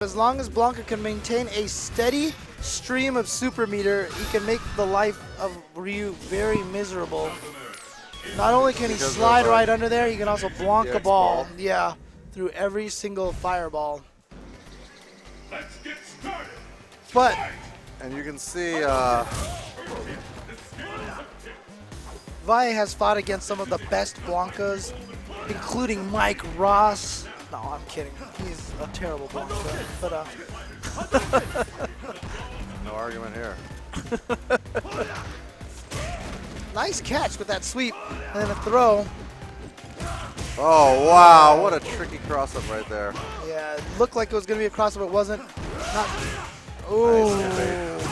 As long as Blanka can maintain a steady stream of super meter, he can make the life of Ryu very miserable. Not only can he slide right under there, he can also Blanka ball. Yeah, through every single fireball. But, and you can see Vi has fought against some of the best Blankas, including Mike Ross. No, I'm kidding. He's a terrible Blanka. But no argument here. Nice catch with that sweep and then a throw. Oh wow! What a tricky cross-up right there. Yeah, it looked like it was gonna be a cross-up. It wasn't. Not. Ooh. Nice.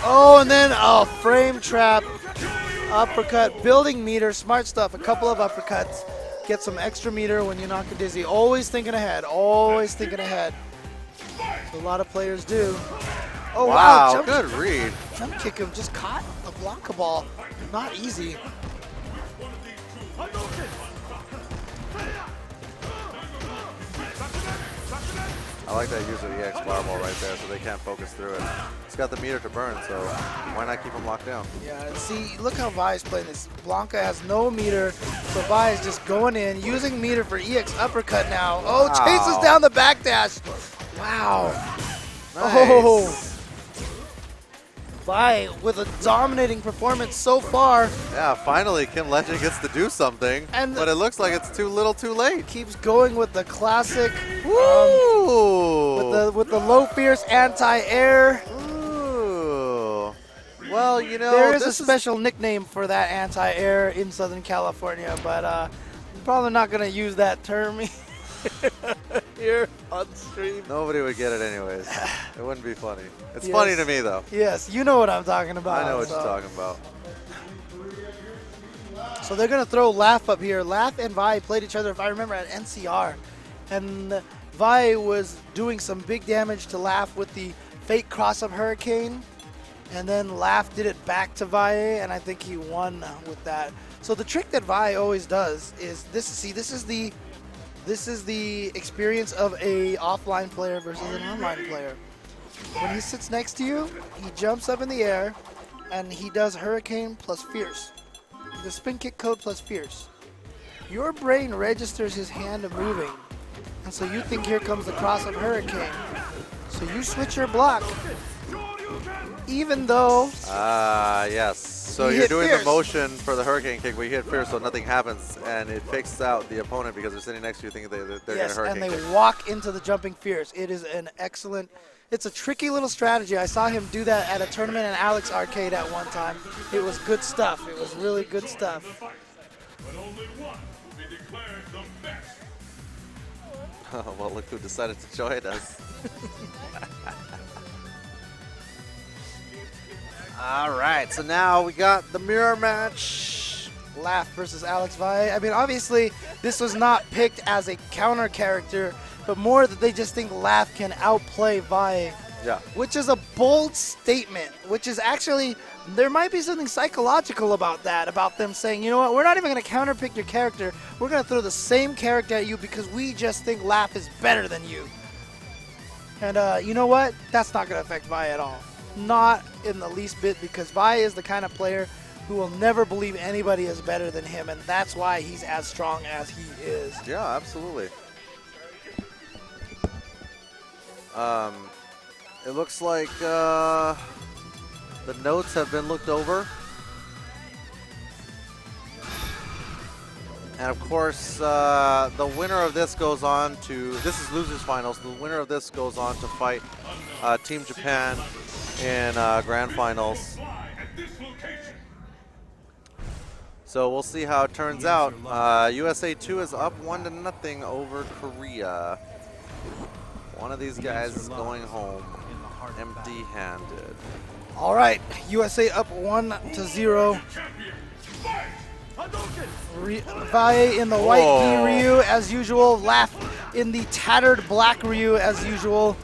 Oh, and then frame trap. Uppercut, building meter, smart stuff. A couple of uppercuts, get some extra meter when you knock a dizzy. Always thinking ahead, always thinking ahead. So a lot of players do. Oh wow, good read. Jump kick him, just caught a Blanka ball. Not easy. I like that use of EX barbell right there, so they can't focus through it. It's got the meter to burn, so why not keep him locked down? Yeah, and see, look how Vi is playing this. Blanka has no meter, so Vi is just going in, using meter for EX uppercut now. Oh, wow. chases down the backdash. Wow. Nice. Oh. Vi with a dominating performance so far. Yeah, finally Kim Legend gets to do something, but it looks like it's too little too late. Keeps going with the classic, Ooh. with the low fierce anti-air. Ooh. Well, you know, there is a special nickname for that anti-air in Southern California, but I'm probably not going to use that term here on stream. Nobody would get it anyways. It wouldn't be funny. It's funny to me though. Yes, you know what I'm talking about. I know what you're talking about. So they're going to throw Laugh up here. Laugh and Vi played each other, if I remember, at NCR. And Vi was doing some big damage to Laugh with the fake cross-up hurricane. And then Laugh did it back to Vi, and I think he won with that. So the trick that Vi always does is this. See, this is the experience of a offline player versus an online player. When he sits next to you, he jumps up in the air, and he does hurricane plus fierce. The spin kick code plus fierce. Your brain registers his hand moving, and so you think here comes the cross-up hurricane. So you switch your block, even though... yes. So you're doing the motion for the hurricane kick, but you hit fierce so nothing happens, and it fakes out the opponent because they're sitting next to you thinking they're going to hurricane and they kick. walk into the jumping fierce. It is an excellent... It's a tricky little strategy. I saw him do that at a tournament in Alex Arcade at one time. It was good stuff. It was really good stuff. Well, look who decided to join us. All right, so now we got the mirror match. Laugh versus Alex Vi. I mean, obviously, this was not picked as a counter character, but more that they just think Laugh can outplay Vi. Yeah. Which is a bold statement, which is actually, there might be something psychological about that, about them saying, you know what, we're not even going to counterpick your character. We're going to throw the same character at you because we just think Laugh is better than you. And you know what? That's not going to affect Vi at all. Not in the least bit, because Vi is the kind of player who will never believe anybody is better than him, and that's why he's as strong as he is. Yeah, absolutely. It looks like the notes have been looked over. And of course, the winner of this goes on to, this is losers finals, the winner of this goes on to fight Team Japan in grand finals. So we'll see how it turns out. USA2 is up 1-0 over Korea. One of these guys is going home empty-handed. All right, USA up 1-0. Vi in the white gi Ryu as usual. Laugh in the tattered black Ryu as usual.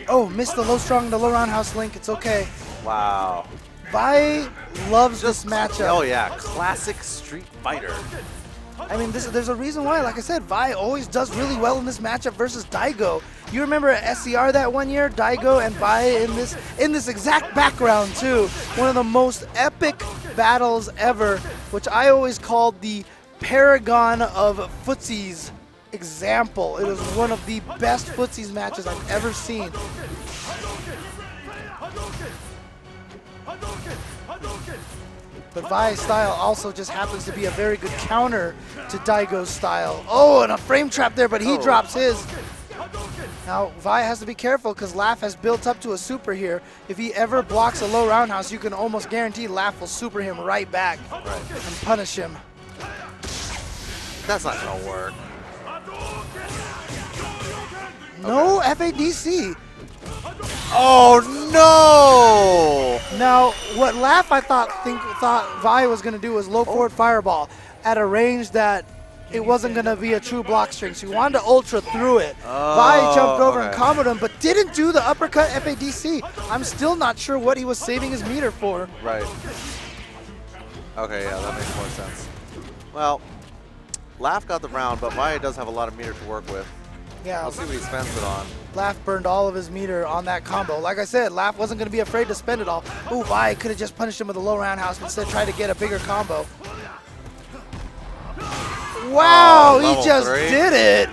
Oh, missed the low strong, the low roundhouse link. It's okay. I mean, there's a reason why. Like I said, Vi always does really well in this matchup versus Daigo. You remember at SCR that one year, Daigo and Vi in this exact background too. One of the most epic battles ever, which I always called the paragon of footsies example. It was one of the best footsies matches I've ever seen. But Vi's style also just happens to be a very good counter to Daigo's style. Oh, and a frame trap there, but he drops his. Now, Vi has to be careful because Laugh has built up to a super here. If he ever blocks a low roundhouse, you can almost guarantee Laugh will super him right back and punish him. That's not going to work. No FADC. Oh no! Now, what Laugh I thought Vi was going to do was low forward fireball at a range that it wasn't going to be a true block string. So he wanted to ultra through it. Vi jumped over and comboed him, but didn't do the uppercut FADC. I'm still not sure what he was saving his meter for. Right. Okay, yeah, that makes more sense. Well, Laugh got the round, but Vi does have a lot of meter to work with. Yeah. I'll see what he spends it on. Laugh burned all of his meter on that combo. Like I said, Laugh wasn't going to be afraid to spend it all. Ooh, Vi could have just punished him with a low roundhouse, but instead tried to get a bigger combo. Wow, he just did it.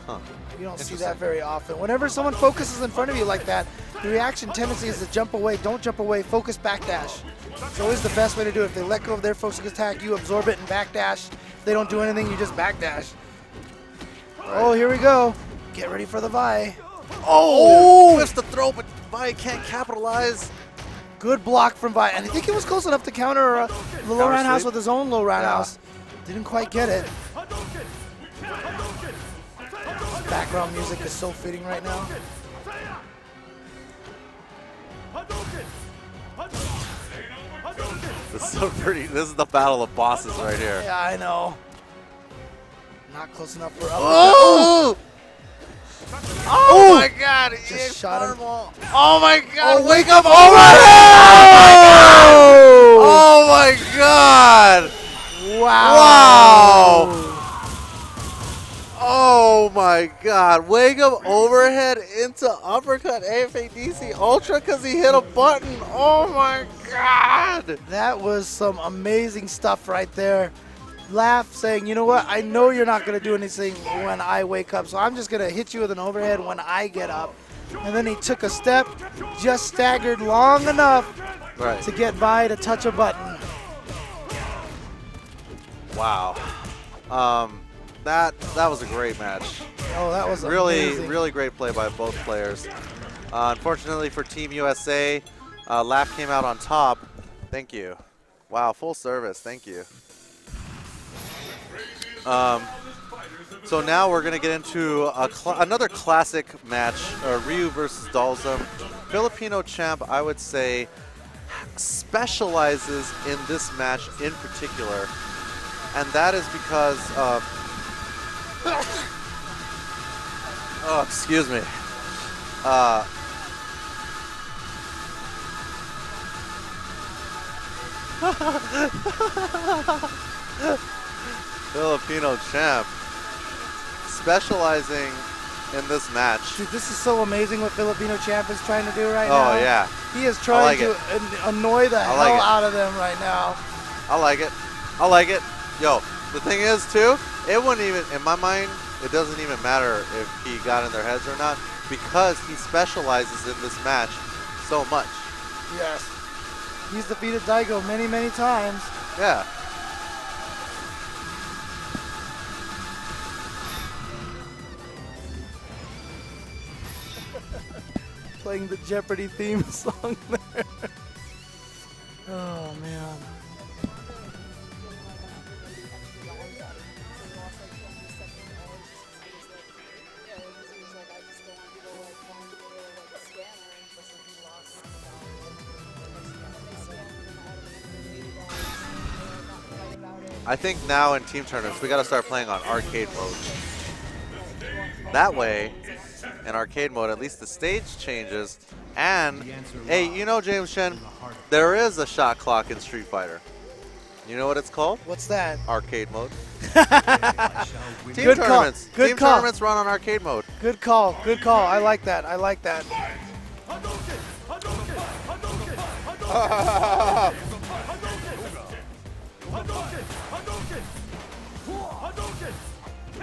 Huh. You don't see that very often. Whenever someone focuses in front of you like that, the reaction tendency is to jump away. Don't jump away. Focus backdash. It's always the best way to do it. If they let go of their focus attack, you absorb it and backdash. If they don't do anything, you just backdash. Oh, here we go. Get ready for the Vi. Oh! Whiffs the throw, but Vi can't capitalize. Good block from Vi. And I think he was close enough to counter the low roundhouse with his own low roundhouse. Didn't quite get it. This background music is so fitting right now. This is so pretty. This is the battle of bosses right here. Yeah, I know. Not close enough for uppercut. Oh! Oh my God! Just shot him. Oh my God! Oh, Wake up! Oh my God! Wow! Wow! Oh my God! Wake up overhead into uppercut FADC Ultra because he hit a button. Oh my God! That was some amazing stuff right there. Laugh saying, you know what, I know you're not going to do anything when I wake up, so I'm just going to hit you with an overhead when I get up. And then he took a step, just staggered long enough to get Vi to touch a button. Wow. That was a great match. Oh, that was really, amazing. really great play by both players. Unfortunately for Team USA, Laugh came out on top. Thank you. Wow, full service. Thank you. So now we're going to get into another classic match, Ryu versus Dhalsim. Filipino champ, I would say, specializes in this match in particular, and that is because of... oh, excuse me. Filipino champ specializing in this match. Dude, this is so amazing what Filipino champ is trying to do right now. Oh, yeah. He is trying to annoy the hell out of them right now. I like it. I like it. Yo, the thing is, too, it wouldn't even, in my mind, it doesn't even matter if he got in their heads or not because he specializes in this match so much. Yes. He's defeated Daigo many, many times. Yeah. Playing the Jeopardy theme song there. Oh, man. I think now in team tournaments, we got to start playing on arcade mode. That way, in arcade mode, at least the stage changes. And, hey, you know, James Shen, there is a shot clock in Street Fighter. You know what it's called? What's that? Arcade mode. Team Good call. tournaments. Good Team call. tournaments run on arcade mode. Good call. Good call. I like that. I like that.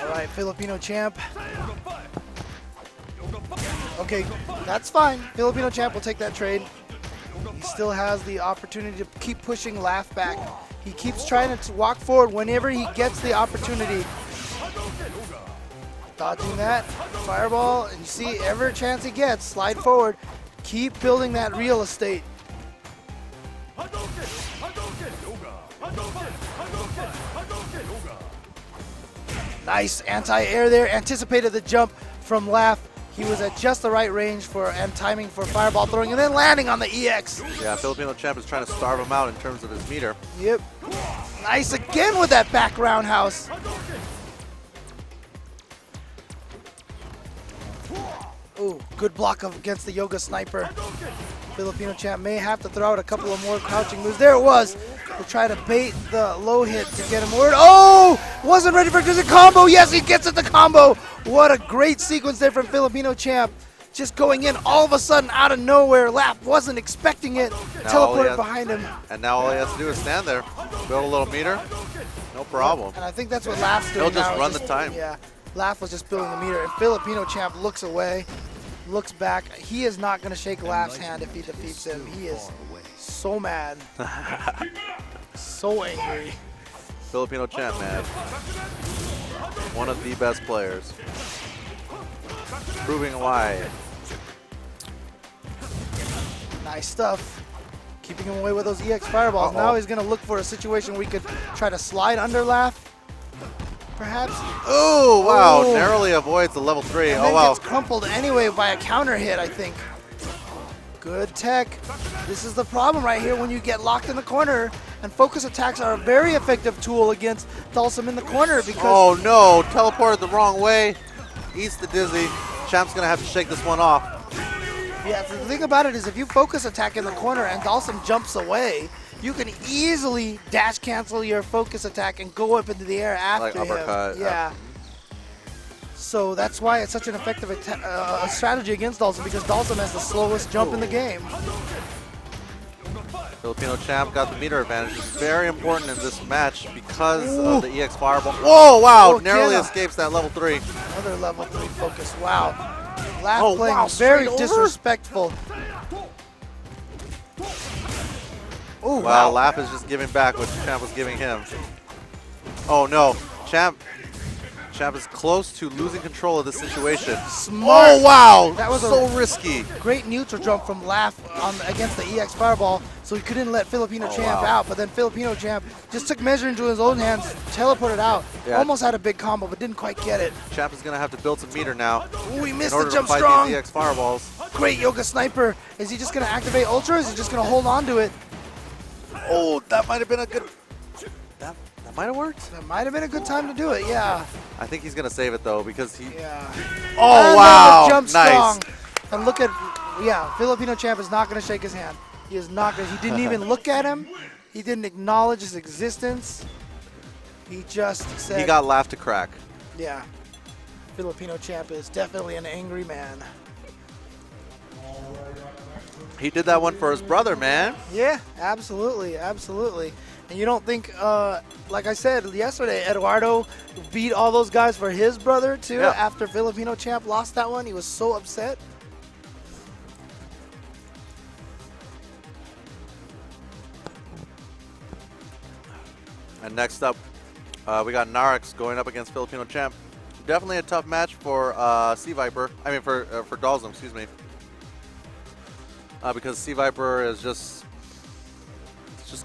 All right, Filipino champ. Okay, that's fine. Filipino champ will take that trade. He still has the opportunity to keep pushing Laugh back. He keeps trying to walk forward whenever he gets the opportunity. Dodging that, fireball, and you see every chance he gets, slide forward. Keep building that real estate. Nice anti-air there, anticipated the jump from Laugh. He was at just the right range for and timing for fireball throwing and then landing on the EX. Yeah, Filipino champ is trying to starve him out in terms of his meter. Yep. Nice again with that back roundhouse. Ooh, good block against the Yoga Sniper. Filipino champ may have to throw out a couple of more crouching moves. There it was. To try to bait the low hit to get him word. Oh! Wasn't ready for the combo. Yes, he gets it the combo. What a great sequence there from Filipino champ. Just going in all of a sudden out of nowhere. Lap wasn't expecting it. Teleported behind him. And now all he has to do is stand there. Build a little meter. No problem. And I think that's what Lap's doing. He'll just run the time. Yeah. Lap was just building the meter. And Filipino champ looks away. Looks back. He is not going to shake Lap's hand if he defeats him. He is so mad. So angry. Filipino champ, man. One of the best players. Proving why. Nice stuff. Keeping him away with those EX fireballs. Now he's going to look for a situation where he could try to slide under Laugh. Perhaps. Oh, wow. Narrowly avoids the level 3. And oh, then wow. gets crumpled anyway by a counter hit, I think. Good tech. This is the problem right here when you get locked in the corner. And focus attacks are a very effective tool against Dhalsim in the corner because... Oh, no. Teleported the wrong way. Eats the dizzy. Champ's going to have to shake this one off. Yeah, the thing about it is if you focus attack in the corner and Dhalsim jumps away, you can easily dash cancel your focus attack and go up into the air after like uppercut. him. Yeah. So that's why it's such an effective strategy against Dhalsim because Dhalsim has the slowest jump in the game. Filipino champ got the meter advantage. It's very important in this match because of the EX fireball. Whoa, wow. Narrowly escapes that level 3. Another level 3 focus. Wow. Laugh playing very disrespectful. Oh, wow. Laugh is just giving back what Champ was giving him. Oh, no. Champ is close to losing control of the situation. Smart. Oh, wow. That was so risky. Great neutral jump from Laugh against the EX fireball, so he couldn't let Filipino champ out. But then Filipino champ just took measure into his own hands, teleported out. Yeah. Almost had a big combo, but didn't quite get it. Champ is going to have to build some meter now. Ooh, he missed in order the jump to fight strong. These EX fireballs. Great Yoga Sniper. Is he just going to activate Ultra, or is he just going to hold on to it? Oh, that might have been a good... That might have worked. That might have been a good time to do it, yeah. I think he's going to save it, though, because he... Yeah. Oh, wow. Jump nice. Strong. And look at... Yeah, Filipino champ is not going to shake his hand. He is not going to... He didn't even look at him. He didn't acknowledge his existence. He just said... He got laughed to crack. Yeah. Filipino champ is definitely an angry man. He did that one for his brother, man. Yeah, absolutely, absolutely. And you don't think, like I said yesterday, Eduardo beat all those guys for his brother, too, after Filipino champ lost that one. He was so upset. And next up, we got Narix going up against Filipino champ. Definitely a tough match for Sea Viper. I mean, for Dhalsim, excuse me. Because Sea Viper is just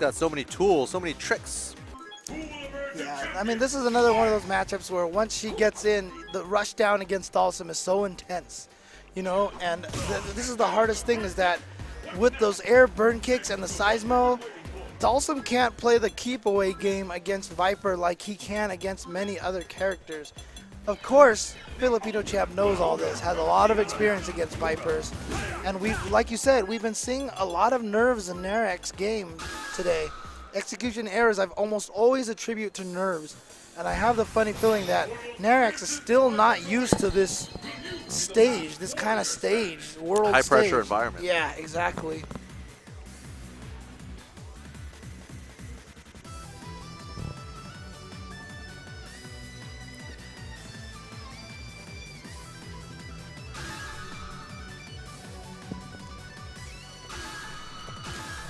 got so many tools, so many tricks. Yeah, I mean, this is another one of those matchups where once she gets in, the rush down against Dhalsim is so intense, you know. And this is the hardest thing is that with those air burn kicks and the Seismo, Dhalsim can't play the keep away game against Viper like he can against many other characters. Of course, Filipino champ knows all this, has a lot of experience against Vipers, and like you said, we've been seeing a lot of nerves in Narek's game today. execution errors I've almost always attribute to nerves. And I have the funny feeling that Narax is still not used to this stage, this kind of stage, world High stage. pressure environment. Yeah, exactly.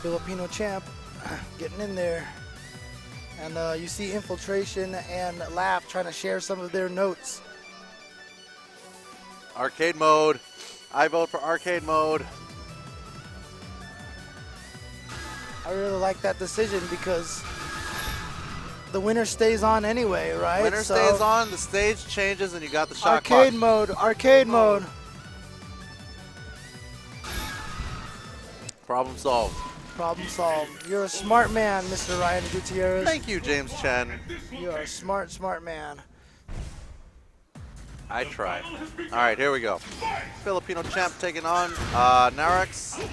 Filipino champ getting in there. And you see Infiltration and Laugh trying to share some of their notes. Arcade mode. I vote for arcade mode. I really like that decision because the winner stays on anyway, right? Winner stays on, the stage changes, and you got the shot arcade clock. mode, arcade mode. Problem solved. Problem solved. You're a smart man, Mr. Ryan Gutierrez. Thank you, James Chen. You are a smart, smart man. I tried. All right, here we go. Filipino champ taking on Narax.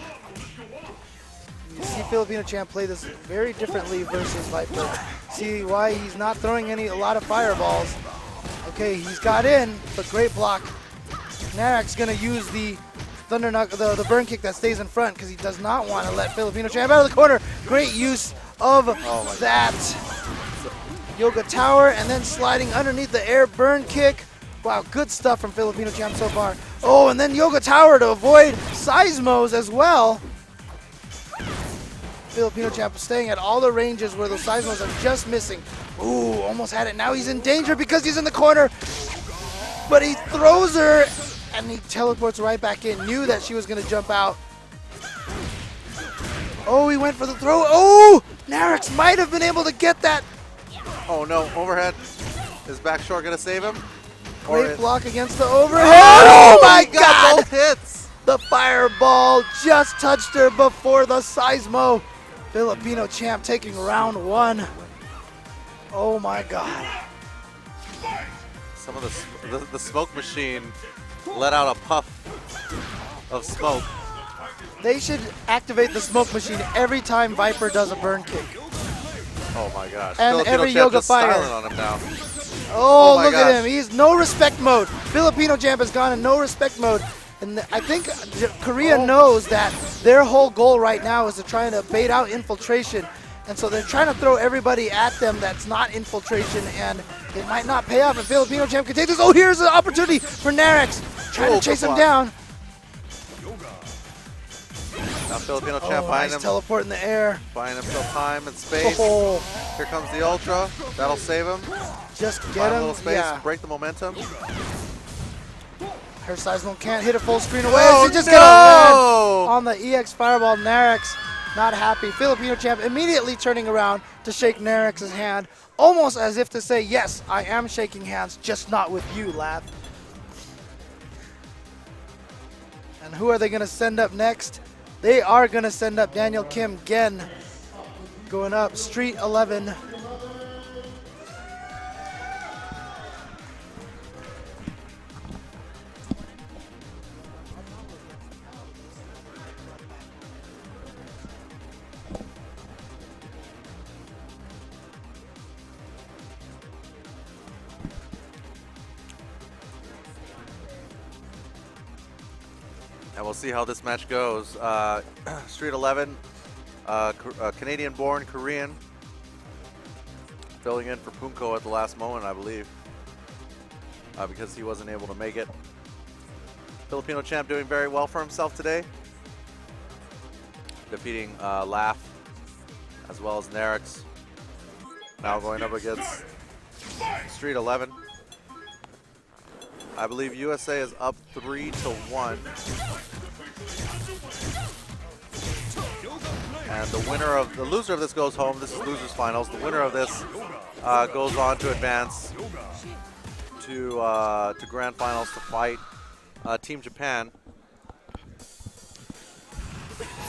You see Filipino champ play this very differently versus Viper. See why he's not throwing a lot of fireballs. Okay, he's got in, but great block. Narax gonna use the Thunder the burn kick that stays in front because he does not want to let Filipino champ out of the corner. Great use of that Yoga Tower and then sliding underneath the air burn kick. Wow, good stuff from Filipino champ so far. Oh, and then Yoga Tower to avoid Seismos as well. Filipino champ staying at all the ranges where those Seismos are just missing. Ooh, almost had it. Now he's in danger because he's in the corner. But he throws her and he teleports right back in. Knew that she was going to jump out. Oh, he went for the throw. Oh, Narax might have been able to get that. Oh no, overhead. Is back short going to save him? Great block against the overhead. Oh my God! God, both hits. The fireball just touched her before the Seismo. Filipino champ taking round one. Oh my God. Some of the smoke machine let out a puff of smoke. They should activate the smoke machine every time Viper does a burn kick. Oh my gosh. And Filipino every champ Yoga just Fire. styling on him now. Oh, my look gosh. at him. He's no respect mode. Filipino champ has gone in no respect mode. And I think Korea knows that their whole goal right now is to try to bait out Infiltration. And so they're trying to throw everybody at them that's not Infiltration, and it might not pay off. And Filipino champ can take this. Oh, here's an opportunity for Narax. Trying to chase him down. Now Filipino champ behind nice him. teleport in the air. Buying himself time and space. Oh, Here comes the Ultra. That'll save him. just Find get a him. little space, Yeah. break the momentum. Her Seismo can't hit a full screen away. Oh, She's just no! gonna land on the EX Fireball. Narax not happy. Filipino champ immediately turning around to shake Narax's hand, almost as if to say, yes, I am shaking hands, just not with you, lad. And who are they gonna send up next? They are gonna send up Daniel Kim Gen, going up Street 11. And we'll see how this match goes. Street 11, Canadian-born Korean, filling in for Punko at the last moment, I believe, because he wasn't able to make it. Filipino champ doing very well for himself today, defeating Laugh as well as Narax. Now going up against Street 11. I believe USA is up 3-1. And the loser of this goes home. This is losers finals. The winner of this goes on to advance to grand finals to fight Team Japan.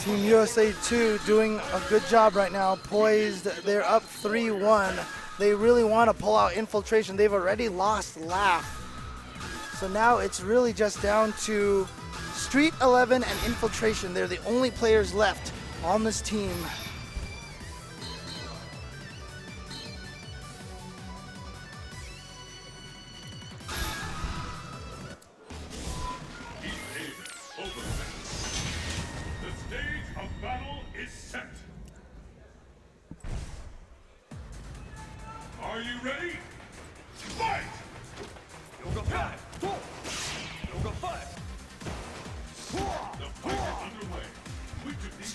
Team USA2 doing a good job right now, poised. They're up 3-1. They really want to pull out Infiltration. They've already lost Laugh. So now it's really just down to Street 11 and Infiltration. They're the only players left on this team.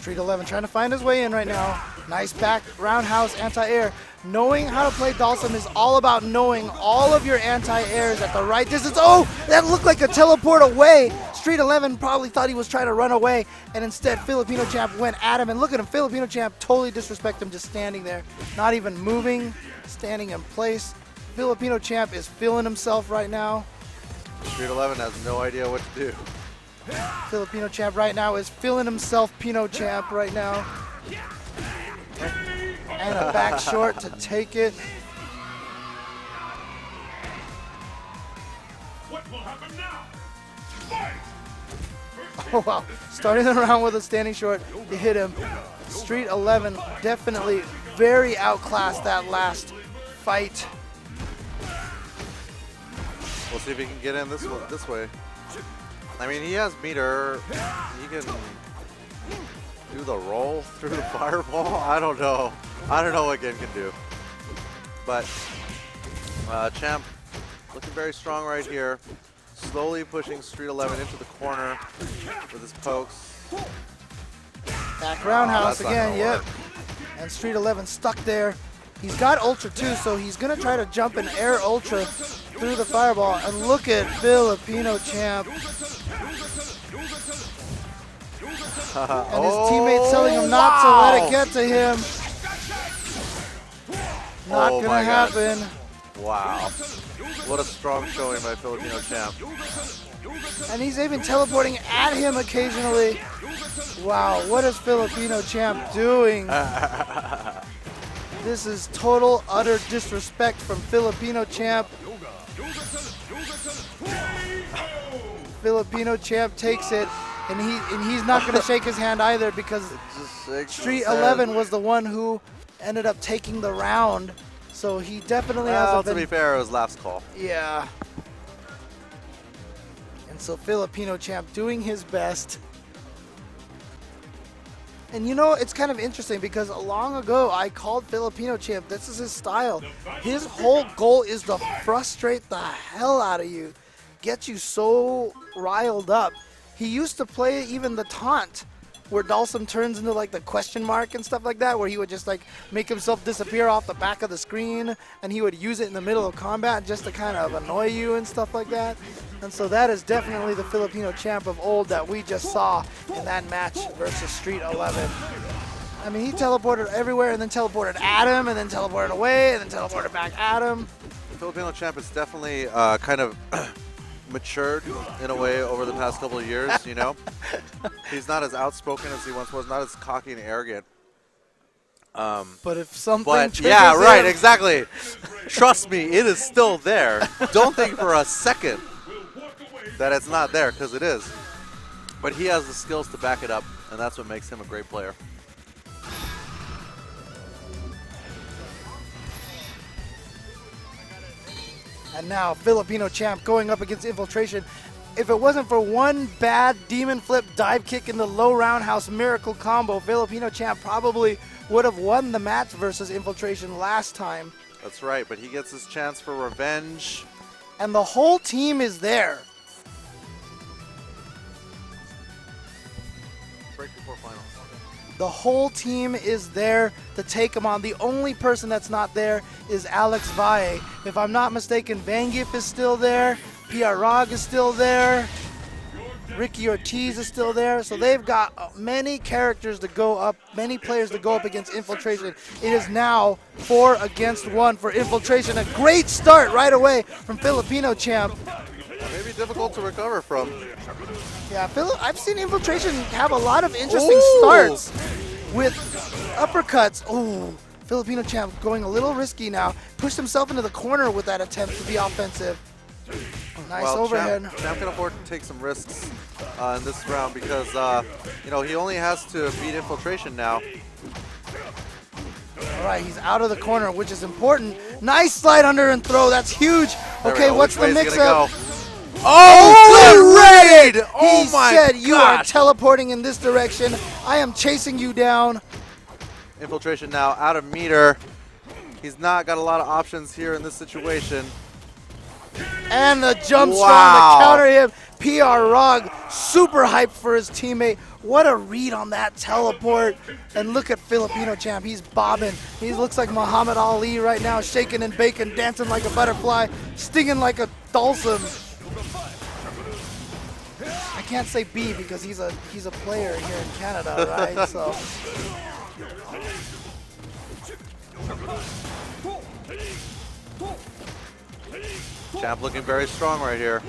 Street 11 trying to find his way in right now. Nice back roundhouse anti-air. Knowing how to play Dhalsim is all about knowing all of your anti-airs at the right distance. Oh, that looked like a teleport away. Street 11 probably thought he was trying to run away, and instead Filipino Champ went at him. And look at him, Filipino Champ totally disrespect him, just standing there, not even moving, standing in place. Filipino Champ is feeling himself right now. Street 11 has no idea what to do. Filipino Champ right now is feeling himself Pino Champ right now. And a back short to take it. What will happen now? Fight! Oh wow, starting the round with a standing short to hit him. Street 11 definitely very outclassed that last fight. We'll see if he can get in this way. I mean, he has meter. He can do the roll through the fireball. I don't know. I don't know what Gen can do. But Champ looking very strong right here. Slowly pushing Street 11 into the corner with his pokes. Back roundhouse again, yep. And Street 11 stuck there. He's got Ultra too, so he's going to try to jump and air Ultra through the fireball. And look at Filipino Champ. And his teammates telling him not to let it get to him. Not going to happen. Wow. What a strong showing by Filipino Champ. And he's even teleporting at him occasionally. Wow, what is Filipino Champ doing? This is total, utter disrespect from Filipino Champ. Filipino Champ takes it, and he's not going to shake his hand either because Street 11 was the one who ended up taking the round. So he definitely hasn't been... To be fair, it was Laugh's call. Yeah. And so Filipino Champ doing his best. And you know, it's kind of interesting because long ago I called Filipino Champ, this is his style. His whole goal is to frustrate the hell out of you. Get you so riled up. He used to play even the taunt, where Dhalsim turns into like the question mark and stuff like that, where he would just like make himself disappear off the back of the screen, and he would use it in the middle of combat just to kind of annoy you and stuff like that. And so that is definitely the Filipino Champ of old that we just saw in that match versus Street 11. I mean, he teleported everywhere and then teleported at him and then teleported away and then teleported back at him. The Filipino Champ is definitely kind of matured in a way over the past couple of years, you know. He's not as outspoken as he once was, not as cocky and arrogant. But if something triggers yeah, right, him, exactly. Trust me, it is still there. Don't think for a second that it's not there, because it is. But he has the skills to back it up, and that's what makes him a great player. And now Filipino Champ going up against Infiltration. If it wasn't for one bad demon flip dive kick in the low roundhouse miracle combo, Filipino Champ probably would have won the match versus Infiltration last time. That's right, but he gets his chance for revenge. And the whole team is there. Break before finals. The whole team is there to take him on. The only person that's not there is Alex Valle. If I'm not mistaken, Zangief is still there. Balrog is still there. Ricky Ortiz is still there. So they've got many characters to go up, many players to go up against Infiltration. It is now 4 against 1 for Infiltration. A great start right away from Filipino Champ. Maybe difficult to recover from. Yeah, I've seen Infiltration have a lot of interesting starts with uppercuts. Ooh, Filipino Champ going a little risky now. Pushed himself into the corner with that attempt to be offensive. Nice overhead. Champ can afford to take some risks in this round because, you know, he only has to beat Infiltration now. All right, he's out of the corner, which is important. Nice slide under and throw. That's huge. Okay, what's the mix-up? Oh, good raid! Oh my God. He said, you are teleporting in this direction. I am chasing you down. Infiltration now out of meter. He's not got a lot of options here in this situation. And the jump strong to counter him. Balrog super hyped for his teammate. What a read on that teleport. And look at Filipino champ. He's bobbing. He looks like Muhammad Ali right now, shaking and baking, dancing like a butterfly, stinging like a Dhalsim. I can't say B because he's a player here in Canada, right? So Champ looking very strong right here.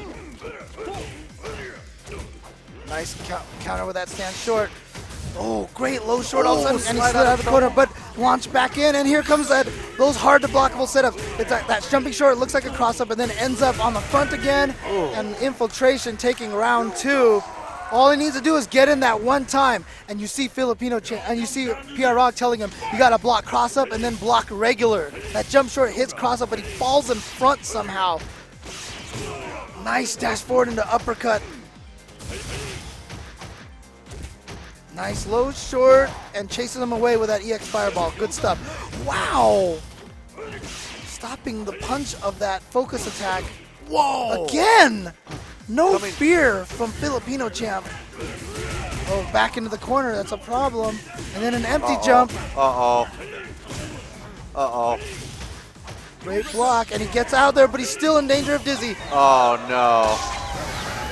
nice counter with that stand short. Oh, great low short all of a sudden, and he slide slid out of the corner, trouble. but launched back in, and here comes those hard to blockable setups. It's that jumping short, looks like a cross up, and then ends up on the front again, and Infiltration taking round 2. All he needs to do is get in that one time, and you see and you see Balrog telling him, you gotta block cross up and then block regular. That jump short hits cross up, but he falls in front somehow. Nice dash forward into uppercut. Nice low short and chases him away with that EX fireball. Good stuff. Wow! Stopping the punch of that focus attack. Whoa! Again! No fear from Filipino champ. Oh, back into the corner. That's a problem. And then an empty jump. Uh-oh. Uh-oh. Great block, and he gets out there, but he's still in danger of dizzy. Oh, no.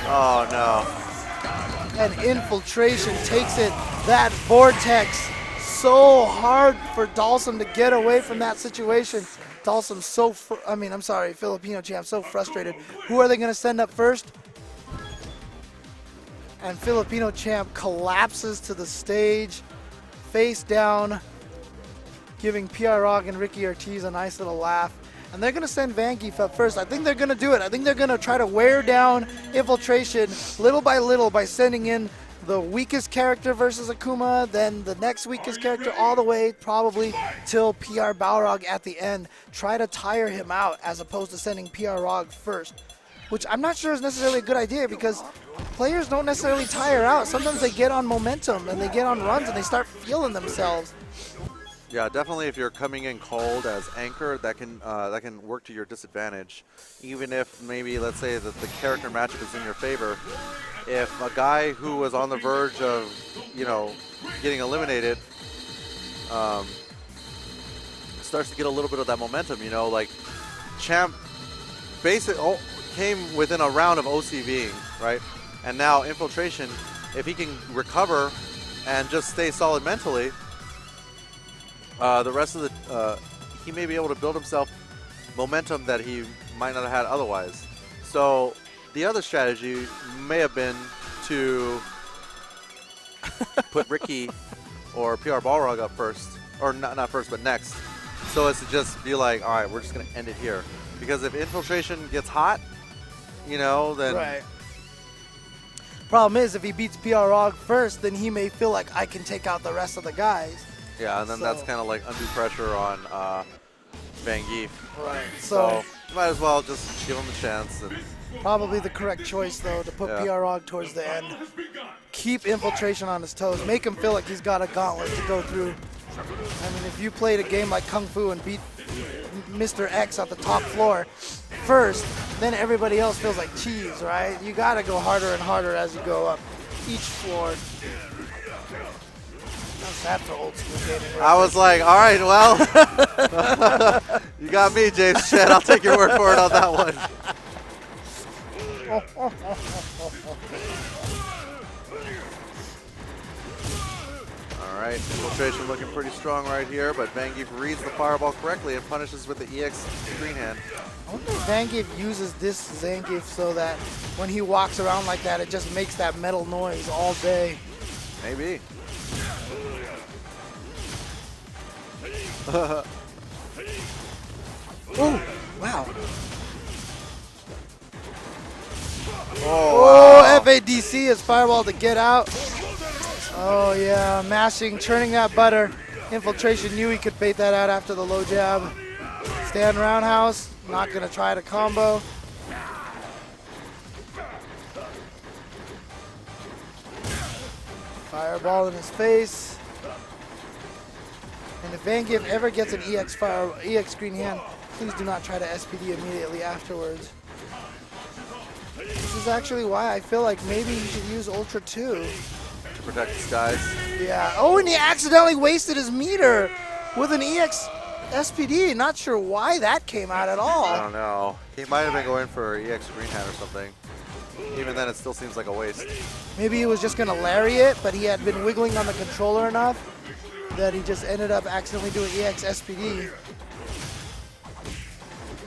Oh, no. And Infiltration takes it. That vortex, so hard for Dhalsim to get away from that situation. Dhalsim Filipino champ so frustrated. Who are they going to send up first? And Filipino champ collapses to the stage, face down, giving Balrog and Ricky Ortiz a nice little laugh. And they're going to send Zangief up first. I think they're going to do it. I think they're going to try to wear down Infiltration little by sending in the weakest character versus Akuma, then the next weakest character all the way probably till PR Balrog at the end. Try to tire him out as opposed to sending Balrog first, which I'm not sure is necessarily a good idea because players don't necessarily tire out. Sometimes they get on momentum and they get on runs and they start feeling themselves. Yeah, definitely if you're coming in cold as anchor, that can work to your disadvantage. Even if maybe, let's say that the character matchup is in your favor, if a guy who was on the verge of, getting eliminated starts to get a little bit of that momentum, like Champ basically came within a round of OCVing, right? And now Infiltration, if he can recover and just stay solid mentally, the rest of the he may be able to build himself momentum that he might not have had otherwise. So the other strategy may have been to put Ricky or PR Balrog up first, or not first, but next, so as to just be like, all right, we're just going to end it here. Because if Infiltration gets hot, then... Right. Problem is, if he beats Balrog first, then he may feel like I can take out the rest of the guys. Yeah, and then that's kind of like undue pressure on Zangief. Right. So might as well just give him a chance. And probably the correct choice, though, to put Balrog towards the end. Keep Infiltration on his toes. Make him feel like he's got a gauntlet to go through. I mean, if you played a game like Kung Fu and beat Mr. X at the top floor first, then everybody else feels like cheese, right? You got to go harder and harder as you go up each floor. That's an old school gaming reference. I was like, all right, well, you got me, James Chen. I'll take your word for it on that one. All right, Infiltration looking pretty strong right here, but Zangief reads the fireball correctly and punishes with the EX screen hand. I wonder if Zangief uses this Zangief so that when he walks around like that, it just makes that metal noise all day. Maybe. Oh, wow. Oh, wow. FADC is fireball to get out. Oh, yeah, mashing, churning that butter. Infiltration knew he could bait that out after the low jab. Stand roundhouse, not going to try to combo. Fireball in his face. And if Zangief ever gets an EX screen hand, please do not try to SPD immediately afterwards. This is actually why I feel like maybe he should use Ultra 2. to protect the skies. Yeah. Oh, and he accidentally wasted his meter with an EX SPD. Not sure why that came out at all. I don't know. He might have been going for EX Green Hat or something. Even then, it still seems like a waste. Maybe he was just going to lariat, but he had been wiggling on the controller enough that he just ended up accidentally doing EX SPD.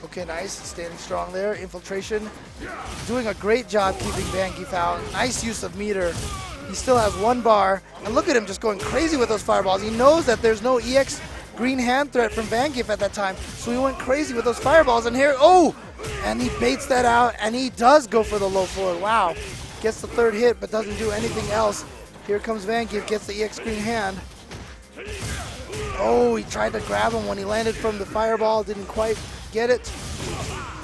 Okay, nice. Standing strong there. Infiltration. Doing a great job keeping Zangief out. Nice use of meter. He still has 1 bar. And look at him just going crazy with those fireballs. He knows that there's no EX green hand threat from Zangief at that time. So he went crazy with those fireballs. And here, oh! And he baits that out, and he does go for the low floor. Wow. Gets the 3rd hit, but doesn't do anything else. Here comes Zangief, gets the EX green hand. Oh, he tried to grab him when he landed from the fireball. Didn't quite get it.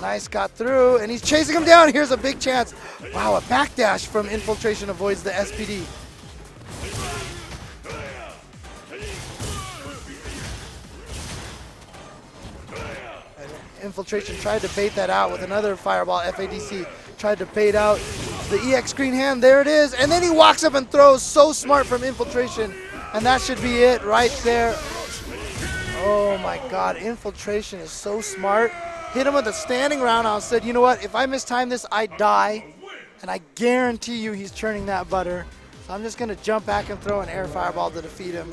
Nice, got through, and he's chasing him down. Here's a big chance. Wow, a backdash from Infiltration avoids the SPD. Infiltration tried to bait that out with another fireball. FADC tried to bait out the EX green hand. There it is. And then he walks up and throws. So smart from Infiltration. And that should be it right there. Oh my God. Infiltration is so smart. Hit him with a standing roundhouse. Said, you know what? If I mistime this, I die. And I guarantee you he's churning that butter. So I'm just going to jump back and throw an air fireball to defeat him.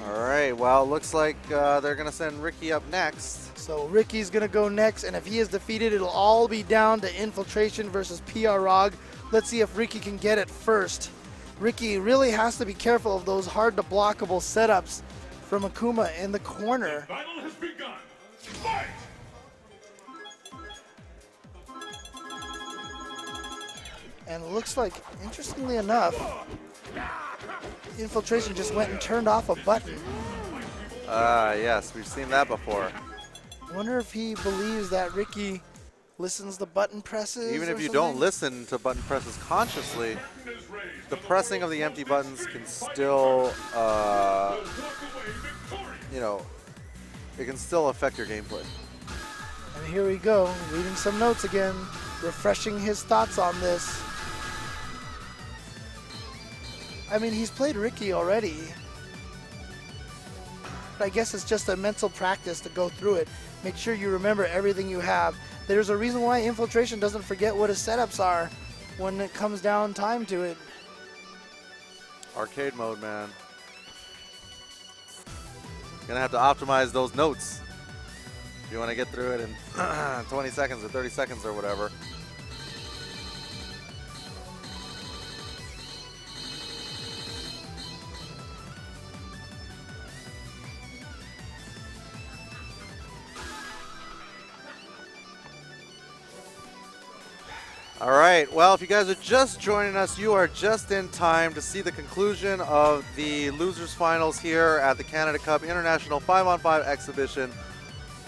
All right, well, it looks like they're going to send Ricky up next. So Ricky's going to go next, and if he is defeated, it'll all be down to Infiltration versus Balrog. Let's see if Ricky can get it first. Ricky really has to be careful of those hard-to-blockable setups from Akuma in the corner. Battle has begun. Fight! And it looks like, interestingly enough, Infiltration just went and turned off a button. Yes, we've seen that before. I wonder if he believes that Ricky listens to button presses. Even if or you something? don't listen to button presses consciously, the pressing of the empty buttons can still, you know, it can still affect your gameplay. And here we go, reading some notes again, refreshing his thoughts on this. I mean, he's played Ricky already. But I guess it's just a mental practice to go through it. Make sure you remember everything you have. There's a reason why Infiltration doesn't forget what his setups are when it comes down time to it. Arcade mode, man. Gonna have to optimize those notes if you want to get through it in 20 seconds or 30 seconds or whatever. All right, well, if you guys are just joining us, you are just in time to see the conclusion of the losers finals here at the Canada Cup International 5-on-5 exhibition.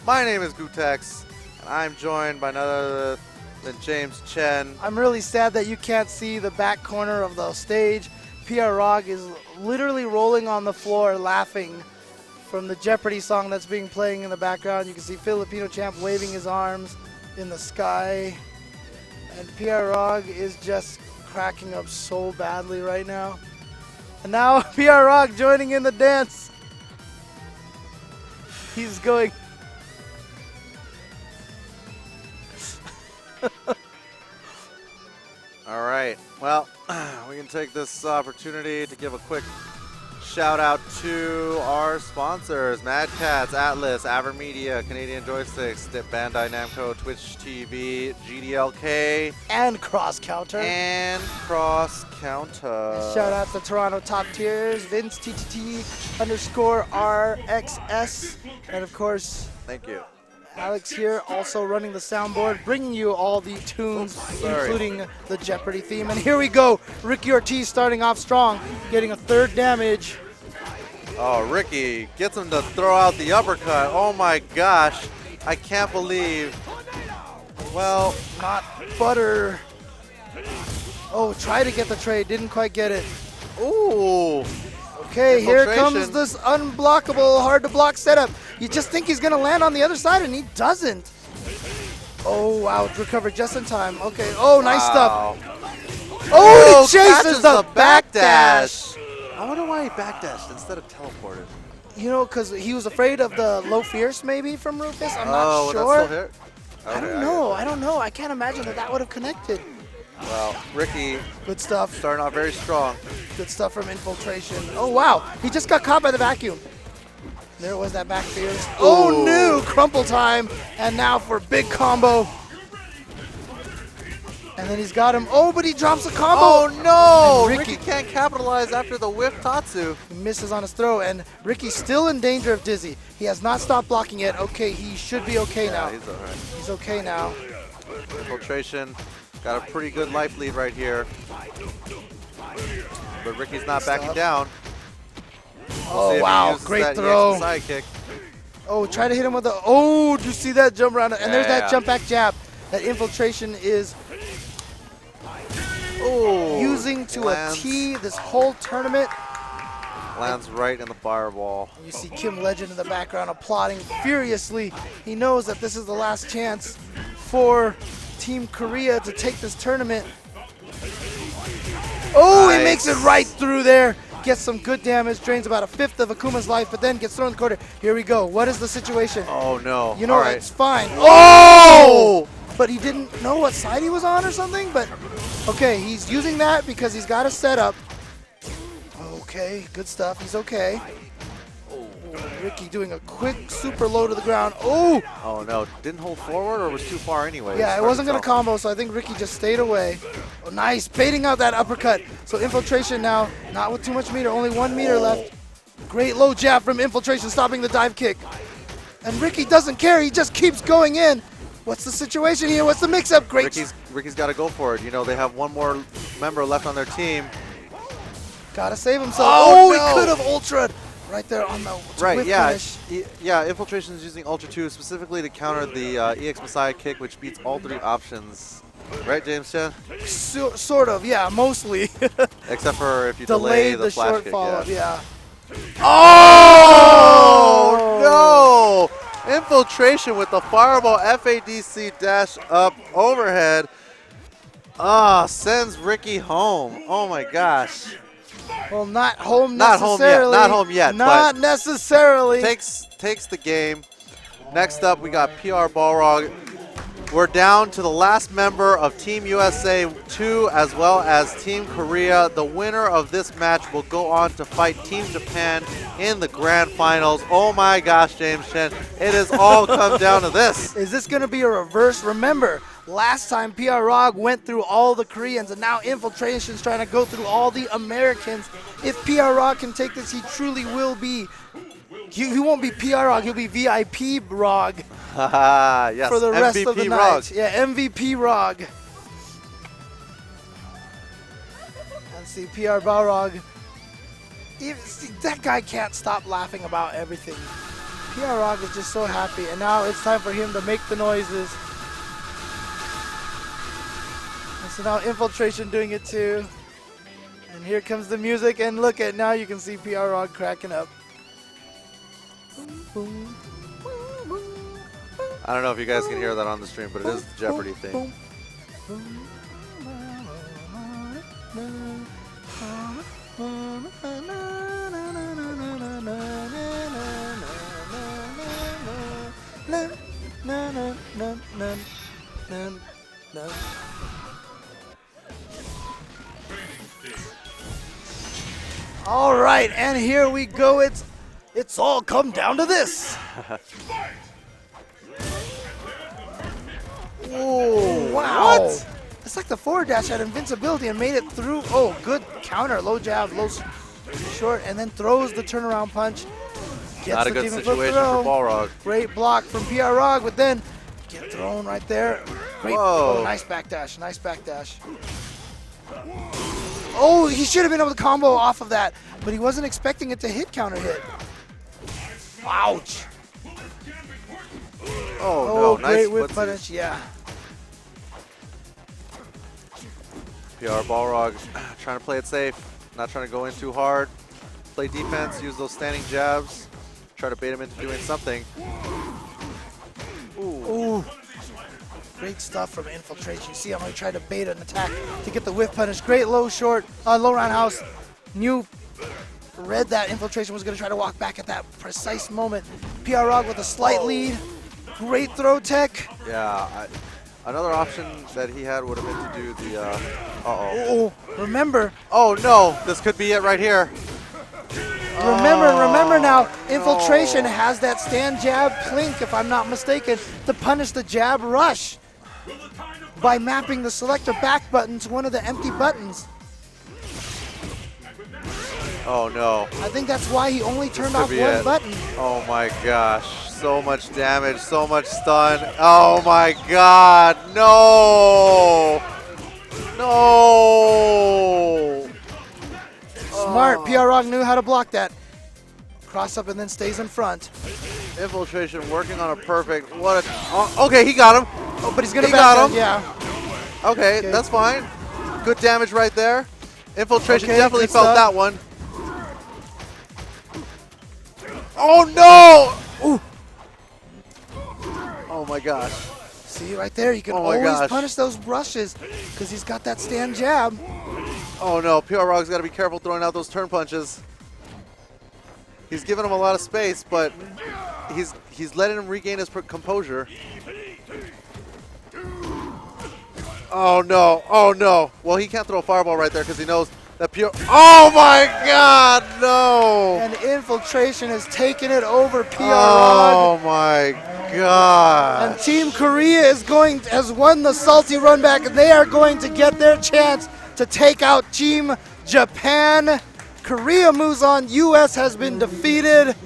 My name is Gutex, and I'm joined by none other than James Chen. I'm really sad that you can't see the back corner of the stage. Balrog is literally rolling on the floor laughing from the Jeopardy song that's being playing in the background. You can see Filipino champ waving his arms in the sky. And Balrog is just cracking up so badly right now. And now Balrog joining in the dance. He's going. All right, well, we can take this opportunity to give a quick shout out to our sponsors: Mad Cats, Atlas, Avermedia, Canadian Joysticks, Bandai Namco, Twitch TV, GDLK, And Cross Counter. and Cross Counter. Shout out to Toronto Top Tiers, Vince TTT_RXS, and of course, Thank you. Alex here, also running the soundboard, bringing you all the tunes, including the Jeopardy theme. And here we go, Ricky Ortiz starting off strong, getting a 3rd damage. Oh, Ricky gets him to throw out the uppercut. Oh my gosh, I can't believe. Well, Not butter. Oh, try to get the trade, didn't quite get it. ooh. Okay, here comes Infiltration. this unblockable, hard to block setup. You just think he's gonna land on the other side and he doesn't. Oh, wow, recovered just in time. Okay, oh, nice stuff. Wow. Oh, he chases catches the backdash. I wonder why he backdashed instead of teleported. You know, because he was afraid of the low fierce maybe from Rufus. I'm Oh, not would sure. that still hit? I Okay, don't know. I don't know. I can't imagine that would have connected. Well, Ricky Good stuff. starting off very strong. Good stuff from Infiltration. Oh, wow. He just got caught by the vacuum. There was that back fierce. Oh, Ooh. no. Crumple time. And now for big combo. And then he's got him. Oh, but he drops a combo. Oh no! And Ricky can't capitalize after the whip Tatsu. He misses on his throw, and Ricky's still in danger of dizzy. He has not stopped blocking yet. Okay, he should be okay now. He's alright. He's okay now. Infiltration got a pretty good life lead right here. But Ricky's not backing down. See Oh, if wow. he uses Great that throw. EX sidekick. Oh, try to hit him with a... Oh, did you see that jump around? And there's that Yeah. jump back jab that Infiltration is Oh, using to a T this whole tournament. Lands right in the fireball. You see Kim Legend in the background applauding furiously. He knows that this is the last chance for Team Korea to take this tournament. Oh, he makes it right through there. Gets some good damage, drains about a fifth of Akuma's life, but then gets thrown in the corner. Here we go. What is the situation? Oh no. You know, All right. it's fine. Oh! But he didn't know what side he was on or something, but okay, he's using that because he's got a setup. Okay, good stuff. He's okay. Oh, Ricky doing a quick super low to the ground. Oh! Oh no. Didn't hold forward or was too far anyway? Yeah, it wasn't going to combo, so I think Ricky just stayed away. Oh, nice. Baiting out that uppercut. So Infiltration now, not with too much meter, only 1 meter left. Great low jab from Infiltration, stopping the dive kick. And Ricky doesn't care. He just keeps going in. What's the situation here? What's the mix-up? Great. Ricky's got to go for it. You know, they have one more member left on their team. Gotta save himself. Oh, Oh, no. he could have ultra'd right there on the Right, whip yeah. finish. Yeah, Infiltration is using Ultra 2 specifically to counter the EX Messiah kick, which beats all 3 options. Right, James Chen? Sort of, yeah, mostly. Except for if you Delay delay the flash short kick. follow-up, yeah. Oh, no! Infiltration with the fireball FADC dash up overhead. Ah, sends Ricky home. Oh my gosh. Well, not home Not home yet, necessarily. not home yet, Not but necessarily. Takes the game. Next up, we got PR Balrog. We're down to the last member of Team USA 2 as well as Team Korea. The winner of this match will go on to fight Team Japan in the grand finals. Oh my gosh, James Chen. It has all come down to this. Is this going to be a reverse? Remember, last time PR Rog went through all the Koreans, and now Infiltration's trying to go through all the Americans. If PR Rog can take this, he truly will be. He won't be PR Rog, he'll be VIP Rog Haha, yes, for the rest MVP of the Rog. night. Yeah, MVP Rog. And see, PR Balrog. That guy can't stop laughing about everything. PR Rog is just so happy, and now it's time for him to make the noises. And so now Infiltration doing it too. And here comes the music, and look at now you can see PR Rog cracking up. I don't know if you guys can hear that on the stream, but it is the Jeopardy thing. All right, and here we go. It's all come down to this. Oh, wow. What? It's like the forward dash had invincibility and made it through. Oh, good counter. Low jab, low short, and then throws the turnaround punch. Gets Not a the good demon foot situation throw. for Balrog. Great block from PR Rog, but then get thrown right there. Great. Whoa. Oh, nice backdash. Nice backdash. Oh, he should have been able to combo off of that, but he wasn't expecting it to hit counter hit. Ouch. Oh, no, nice great whip footsies. punish, yeah. PR Balrog trying to play it safe, not trying to go in too hard. Play defense, use those standing jabs, try to bait him into doing something. Ooh. Ooh. Great stuff from Infiltration. You see how he tried to bait an attack to get the whiff punish. Great low roundhouse. Read that Infiltration was going to try to walk back at that precise moment. Balrog with a slight lead. Great throw tech. Yeah, another option that he had would have been to do the, Oh, remember. Oh no, this could be it right here. Remember now, Infiltration has that stand jab plink, if I'm not mistaken, to punish the jab rush by mapping the selector back button to one of the empty buttons. Oh no. I think that's why he only turned could off be one it. button. Oh my gosh. So much damage, so much stun. Oh my god. No. No. Smart. Balrog knew how to block that. Cross up and then stays in front. Infiltration working on a perfect. What a. Oh, okay, he got him. Oh, but he's going to got him. Yeah. Okay, that's fine. Good damage right there. Infiltration Okay, definitely good felt stuff. that one. Oh no! Ooh. Oh my gosh. See right there, you can Oh my always gosh. punish those rushes because he's got that stand jab. Oh no, Balrog's got to be careful throwing out those turn punches. He's giving him a lot of space, but he's letting him regain his composure. Oh no, oh no. Well, he can't throw a fireball right there because he knows that oh my god, no! And Infiltration has taken it over Balrog. Oh my god. And Team Korea has won the salty run back, and they are going to get their chance to take out Team Japan. Korea moves on. US has been defeated.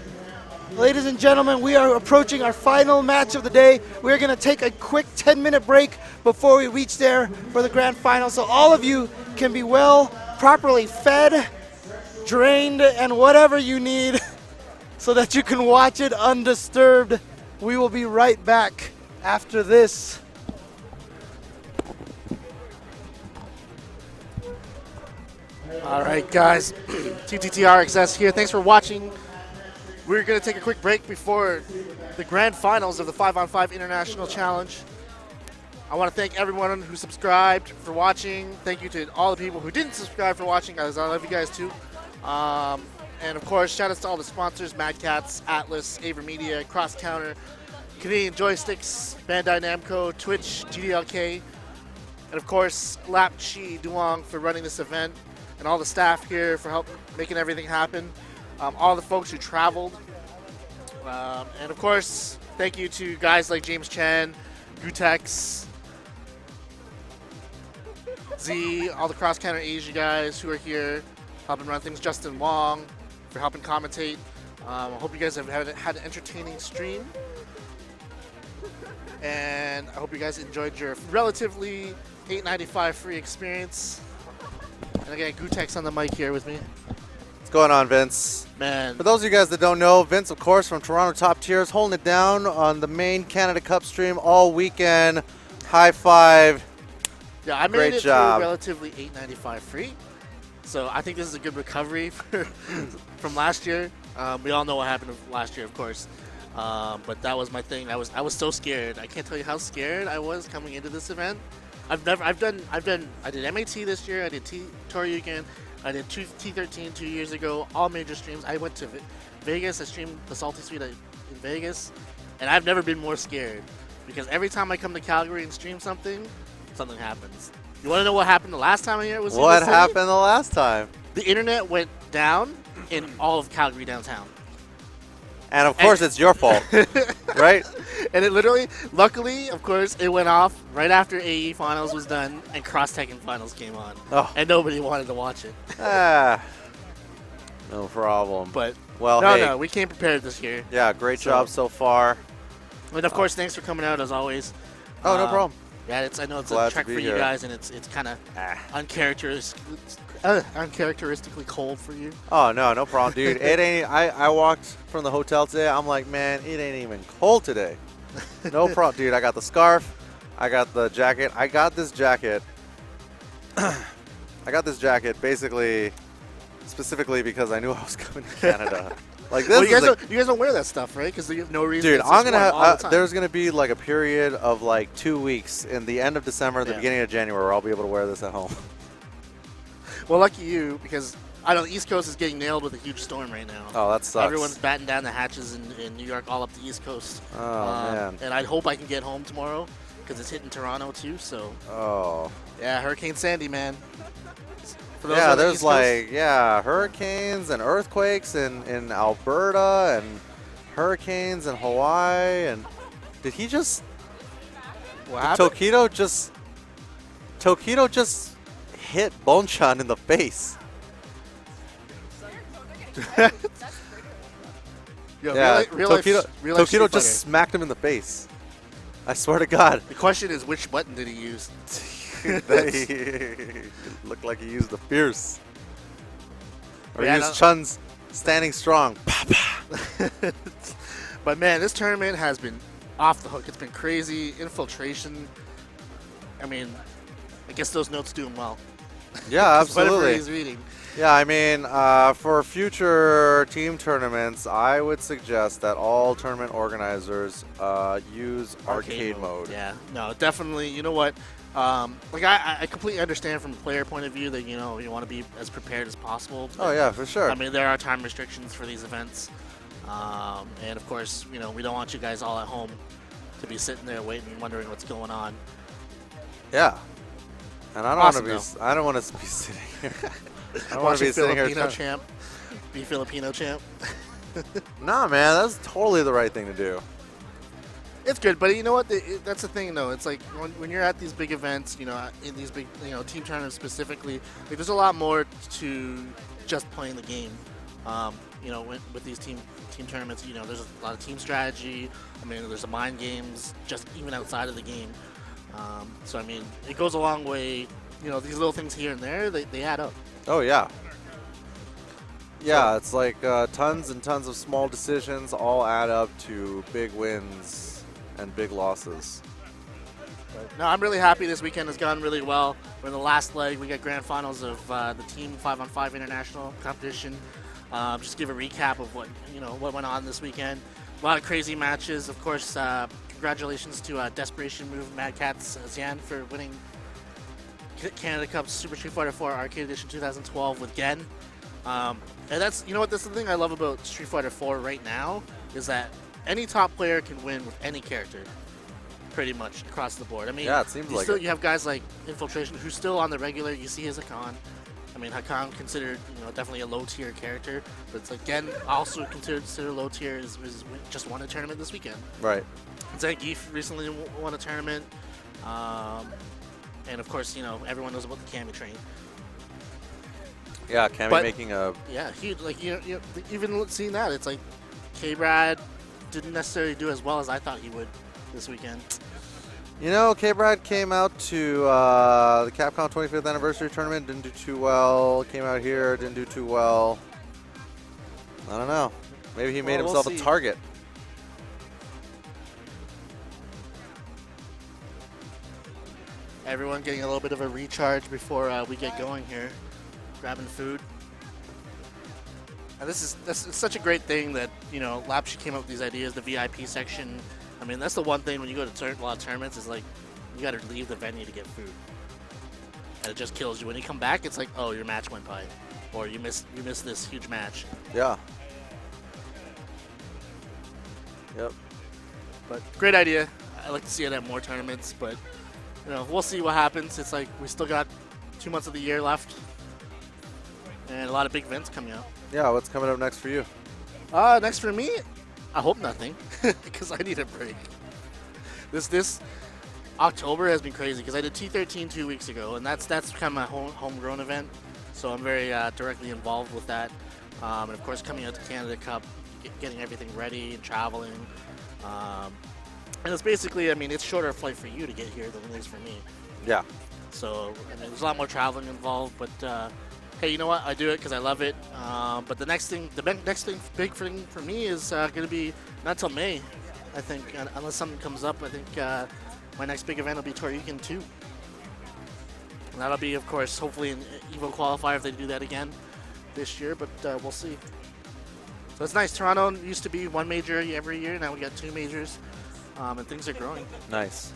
Ladies and gentlemen, we are approaching our final match of the day. We're going to take a quick 10-minute break before we reach there for the grand final, so all of you can be properly fed, drained, and whatever you need so that you can watch it undisturbed. We will be right back after this. All right, guys. TTTRXS here. Thanks for watching. We're going to take a quick break before the grand finals of the 5-on-5 International Challenge. I want to thank everyone who subscribed for watching. Thank you to all the people who didn't subscribe for watching, guys. I love you guys too. And of course, shout outs to all the sponsors: Mad Cats, Atlas, Aver Media, Cross Counter, Canadian Joysticks, Bandai Namco, Twitch, GDLK, and of course, Lap Chi Duong for running this event, and all the staff here for help making everything happen. All the folks who traveled. And of course, thank you to guys like James Chen, Gutex, Z, all the Cross Counter Asia guys who are here helping run things. Justin Wong for helping commentate. I hope you guys have had an entertaining stream. And I hope you guys enjoyed your relatively $8.95 free experience. And again, Gutex on the mic here with me. What's going on, Vince? Man. For those of you guys that don't know, Vince, of course, from Toronto Top Tiers, holding it down on the main Canada Cup stream all weekend. High five. Yeah, I made Great it job. through relatively $8.95 free. So I think this is a good recovery from last year. We all know what happened last year, of course. But that was my thing. I was so scared. I can't tell you how scared I was coming into this event. I did MAT this year. I did Toryuken. I did T13 2 years ago. All major streams. I went to Vegas. I streamed the Salty Suite in Vegas, and I've never been more scared because every time I come to Calgary and stream something happens. You want to know what happened the last time I here was? What happened the last time? The internet went down in all of Calgary downtown. And of course, it's your fault, right? And it literally, luckily, of course, it went off right after AE Finals was done and Cross Tekken Finals came on. Oh. And nobody wanted to watch it. No problem. But well, no, we came prepared this year. Yeah, great job so far. And of course, thanks for coming out as always. Oh, no problem. Yeah, I know it's Glad a trek to for be you here. guys, and it's kind of uncharacteristically cold for you. Oh, no problem, dude. It ain't. I walked from the hotel today. I'm like, man, it ain't even cold today. No problem, dude. I got the scarf. I got the jacket. I got this jacket. specifically because I knew I was coming to Canada. Like this Well, you is guys don't wear that stuff, right? Because you have no reason. dude, It's I'm just gonna worn all the have. time. There's gonna be like a period of like 2 weeks in the end of December, the Yeah. beginning of January, where I'll be able to wear this at home. Well, lucky you, because I know the East Coast is getting nailed with a huge storm right now. Oh, that sucks. Everyone's batting down the hatches in New York, all up the East Coast. Oh man. And I hope I can get home tomorrow because it's hitting Toronto too. So Oh. yeah, Hurricane Sandy, man. For those Yeah, on the there's East Coast- like hurricanes and earthquakes in Alberta and hurricanes in Hawaii and did he just what happened? Tokido just hit Bonchan in the face. Yo, Yeah, real life Tokido Street just Fighter. smacked him in the face. I swear to God. The question is, which button did he use? He looked like he used the fierce. Or Yeah, used no. Chun's standing strong. But man, this tournament has been off the hook. It's been crazy. Infiltration. I mean, I guess those notes do him well. Yeah, Whatever absolutely. he's reading. Yeah, I mean, for future team tournaments, I would suggest that all tournament organizers use arcade mode. Yeah, no, definitely. You know what? Like I completely understand from a player point of view that you want to be as prepared as possible. Oh yeah, for sure. I mean, there are time restrictions for these events, and of course, we don't want you guys all at home to be sitting there waiting, wondering what's going on. Yeah. And I don't Awesome, want to be. I don't want to be sitting here. I don't want to Watching be sitting here. Filipino champ, be Filipino champ. Nah, man, that's totally the right thing to do. It's good, but you know what? That's the thing, though. It's like when you're at these big events, in these big, team tournaments specifically, like there's a lot more to just playing the game. With these team tournaments, there's a lot of team strategy. I mean, there's the mind games just even outside of the game. So I mean, it goes a long way. These little things here and there, they add up. Oh yeah. Yeah, it's like tons and tons of small decisions all add up to big wins and big losses. No, I'm really happy this weekend has gone really well. We're in the last leg. We got grand finals of the team 5-on-5 international competition. Just give a recap of what went on this weekend. A lot of crazy matches. Of course, congratulations to Desperation Move Mad Cats Xian for winning Canada Cup Super Street Fighter 4 Arcade Edition 2012 with Gen. And that's that's the thing I love about Street Fighter 4 right now is that any top player can win with any character, pretty much across the board. I mean, Yeah, it seems like it. you have guys like Infiltration who's still on the regular. You see his Hakan. I mean, Hakan considered definitely a low tier character, but it's like Gen also considered low tier is just won a tournament this weekend. Right. Zangief recently won a tournament. And of course, everyone knows about the Kami train. Yeah, Cammy But- making a. Yeah, huge. Like even seeing that, it's like K-Brad didn't necessarily do as well as I thought he would this weekend. K-Brad came out to the Capcom 25th anniversary tournament, didn't do too well. Came out here, didn't do too well. I don't know. Maybe he made Well, we'll himself a see. target. Everyone getting a little bit of a recharge before we get going here, grabbing food. And this is such a great thing that Lapshi came up with these ideas. The VIP section. I mean, that's the one thing when you go to a lot of tournaments is like you got to leave the venue to get food, and it just kills you. When you come back, it's like, oh, your match went by, or you missed this huge match. Yeah. Yep. But great idea. I like to see it at more tournaments, but we'll see what happens. It's like we still got 2 months of the year left, and a lot of big events coming up. Yeah, what's coming up next for you? Next for me, I hope nothing, because I need a break. This October has been crazy because I did T13 2 weeks ago, and that's kind of my homegrown event, so I'm very directly involved with that. And of course, coming out to Canada Cup, getting everything ready and traveling. And it's basically, I mean, it's shorter flight for you to get here than it is for me. Yeah. So, I mean, there's a lot more traveling involved, but hey, you know what? I do it because I love it. But the next thing, big thing for me is going to be not till May, I think, unless something comes up. I think my next big event will be Toriuken 2. And that'll be, of course, hopefully an Evo qualifier if they do that again this year, but we'll see. So it's nice. Toronto used to be one major every year. Now we got 2 majors, and things are growing. Nice.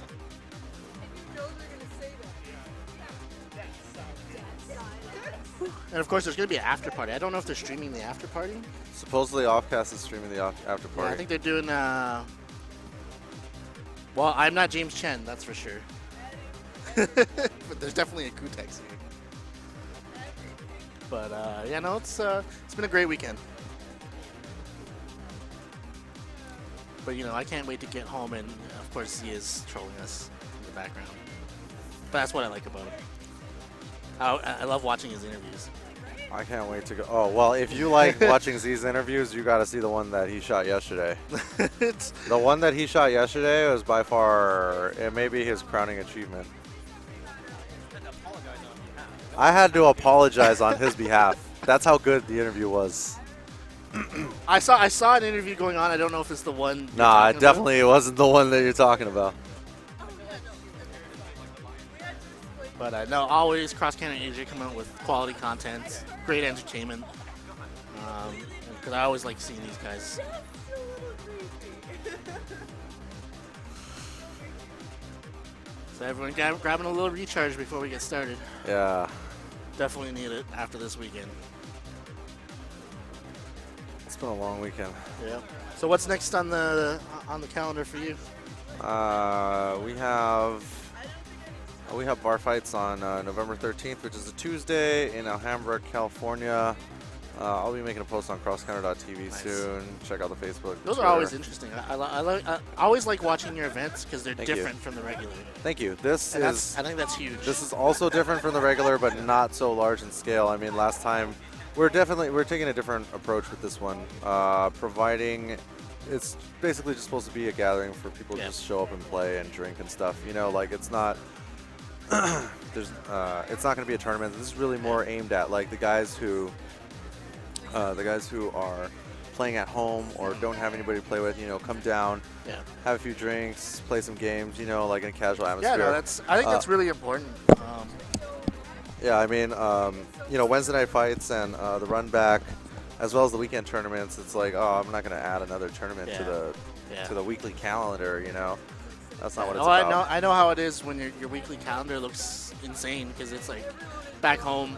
And of course, there's going to be an after party. I don't know if they're streaming the after party. Supposedly, Offcast is streaming the after party. Yeah, I think they're doing. Well, I'm not James Chen, that's for sure. But there's definitely a Kutex here. But yeah, no, it's been a great weekend. But you know, I can't wait to get home, and of course, he is trolling us in the background. But that's what I like about him. I love watching his interviews. I can't wait to go. Oh, well, if you like watching Z's interviews, you got to see the one that he shot yesterday. The one that he shot yesterday was by far, it may be his crowning achievement. I had to apologize on his behalf. That's how good the interview was. I saw an interview going on. I don't know if it's the one. Nah, it definitely wasn't the one that you're talking about. But no, always Cross Canada Asia come out with quality content, great entertainment. Because I always like seeing these guys. So everyone grabbing a little recharge before we get started. Yeah. Definitely need it after this weekend. It's been a long weekend. Yeah. So what's next on the calendar for you? We have bar fights on November 13th, which is a Tuesday in Alhambra, California. I'll be making a post on crosscounter.tv soon. Check out the Facebook. Those are always interesting. I always like watching your events because they're different from the regular. Thank you. I think that's huge. This is also different from the regular, but not so large in scale. I mean, last time we're taking a different approach with this one, providing. It's basically just supposed to be a gathering for people to just show up and play and drink and stuff. You know, like it's not. It's not going to be a tournament. This is really more aimed at like the guys who are playing at home or don't have anybody to play with. You know, come down, have a few drinks, play some games. You know, like in a casual atmosphere. Yeah, no, I think that's really important. Yeah, I mean, you know, Wednesday night fights and the run back, as well as the weekend tournaments. It's like, oh, I'm not going to add another tournament to the weekly calendar. You know. That's not what it's about. I know how it is when your weekly calendar looks insane because it's like back home,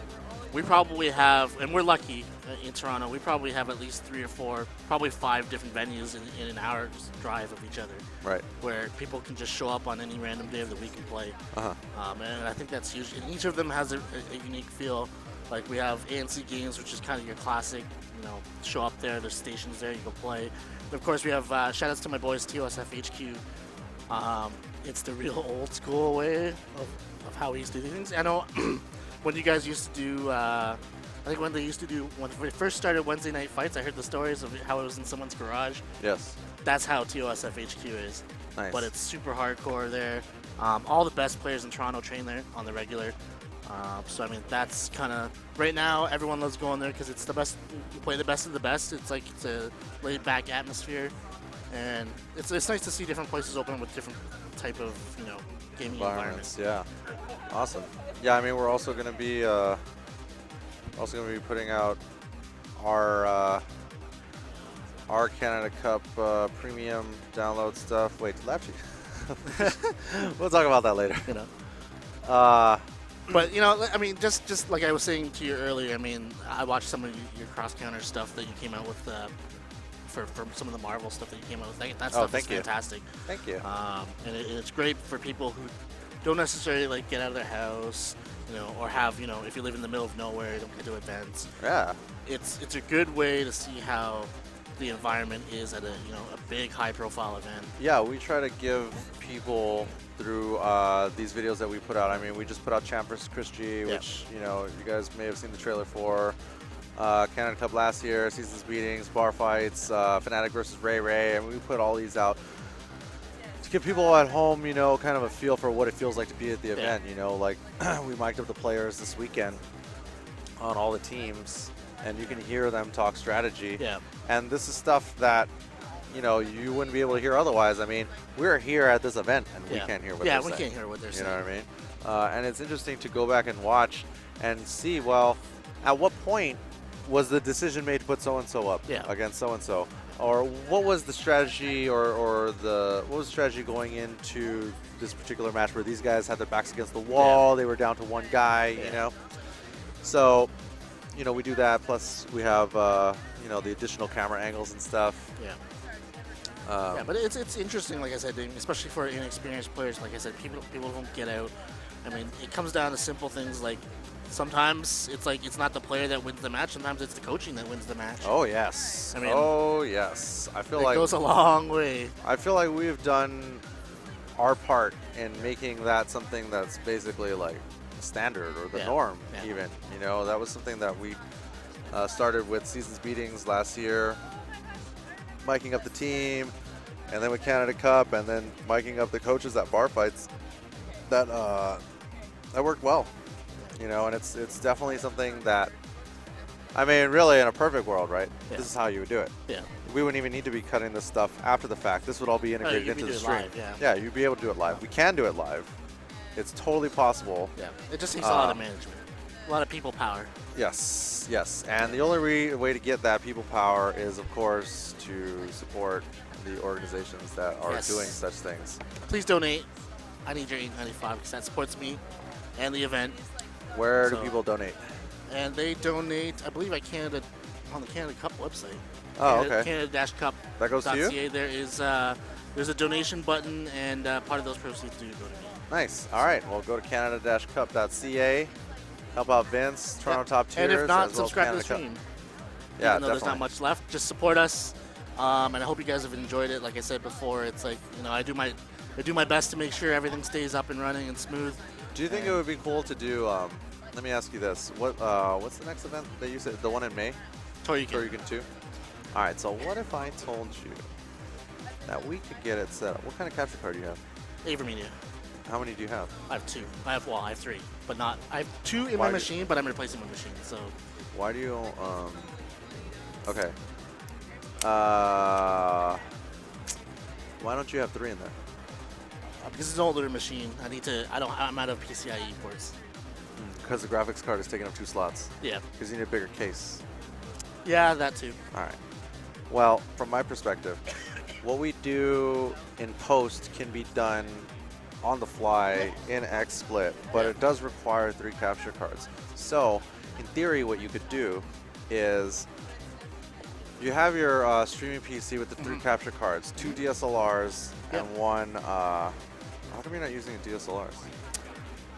we probably have, and we're lucky in Toronto, we probably have at least 3 or 4, probably 5 different venues in an hour's drive of each other. Right. Where people can just show up on any random day of the week and play. And I think that's huge. And each of them has a unique feel. Like we have ANC Games, which is kind of your classic, you know, show up there, there's stations there, you go play. But of course, we have shout outs to my boys, TOSF HQ. It's the real old school way of how we used to do things. I know when you guys used to do, I think when we first started Wednesday night fights, I heard the stories of how it was in someone's garage. Yes. That's how TOSF HQ is. Nice. But it's super hardcore there. All the best players in Toronto train there on the regular. So, I mean, that's kind of, right now, everyone loves going there because it's the best, you play the best of the best. It's like, it's a laid-back atmosphere. And it's nice to see different places open with different type of, you know, gaming environments. Yeah, awesome. Yeah, I mean we're also going to be putting out our Canada Cup premium download stuff. Wait, Lapchi. We'll talk about that later. You know. But you know, I mean, just like I was saying to you earlier, I mean, I watched some of your cross counter stuff that you came out with. For some of the Marvel stuff that you came out with. That stuff is fantastic. Thank you. And it's great for people who don't necessarily like get out of their house, you know, or have, you know, if you live in the middle of nowhere, don't get to events. Yeah. It's a good way to see how the environment is at a, you know, a big high profile event. Yeah, we try to give people through these videos that we put out. I mean, we just put out Champ vs. Chris G, which, you know, you guys may have seen the trailer for. Canada Cup last year, Seasons Beatings, Bar Fights, Fnatic versus Ray, and we put all these out to give people at home, you know, kind of a feel for what it feels like to be at the event. You know, like we mic'd up the players this weekend on all the teams, and you can hear them talk strategy. Yeah. And this is stuff that, you know, you wouldn't be able to hear otherwise. I mean, we're here at this event, and we can't hear what they're saying. Yeah, we can't hear what they're saying. You know what I mean? And it's interesting to go back and watch and see, well, at what point was the decision made to put so-and-so up Yeah. against so-and-so? Or what was the strategy what was the strategy going into this particular match where these guys had their backs against the wall, they were down to one guy, you know? So, you know, we do that, plus we have, you know, the additional camera angles and stuff. Yeah. Yeah, but it's interesting, like I said, especially for inexperienced players. Like I said, people don't get out. I mean, it comes down to simple things like sometimes it's like it's not the player that wins the match. Sometimes it's the coaching that wins the match. Oh, yes. I mean, oh, yes. I feel it like goes a long way. I feel like we've done our part in making that something that's basically like standard or the norm, even. You know, that was something that we started with Seasons Beatings last year, miking up the team, and then with Canada Cup, and then miking up the coaches at bar fights. That worked well, you know, and it's definitely something that, I mean, really, in a perfect world, right? Yeah. This is how you would do it. Yeah. We wouldn't even need to be cutting this stuff after the fact. This would all be integrated into the stream. Live, yeah. Yeah, you'd be able to do it live. We can do it live. It's totally possible. Yeah. It just takes a lot of management, a lot of people power. Yes, yes. And the only way to get that people power is, of course, to support the organizations that are doing such things. Please donate. I need your $8.95 because that supports me and the event. Where do people donate? And they donate, I believe, on the Canada Cup website. Oh, okay. Canada-Cup. That goes to you? There is there's a donation button, and part of those proceeds do go to me. Nice. All right. Well, go to Canada-Cup.ca. Help out Vince, Toronto Top Tiers. And if not, as well subscribe to the as Canada stream. Cup. Yeah, Yeah, even though definitely. there's not much left, just support us. And I hope you guys have enjoyed it. Like I said before, it's like, you know, I do my best to make sure everything stays up and running and smooth. Do you think it would be cool to do? Let me ask you this: what's the next event that you said? The one in May? Toryukin 2. All right. So what if I told you that we could get it set up? What kind of capture card do you have? Avermedia. How many do you have? I have 2. I have 3, but not. I have 2 in my machine, but I'm replacing my machine. So. Why do you? Okay. Why don't you have 3 in there? Because it's an older machine. I'm out of PCIe ports. Because the graphics card is taking up 2 slots. Yeah. Because you need a bigger case. Yeah, that too. All right. Well, from my perspective, what we do in post can be done on the fly in XSplit, but it does require 3 capture cards. So, in theory, what you could do is you have your streaming PC with the 3 capture cards, 2 DSLRs, and 1. How come you're not using DSLRs?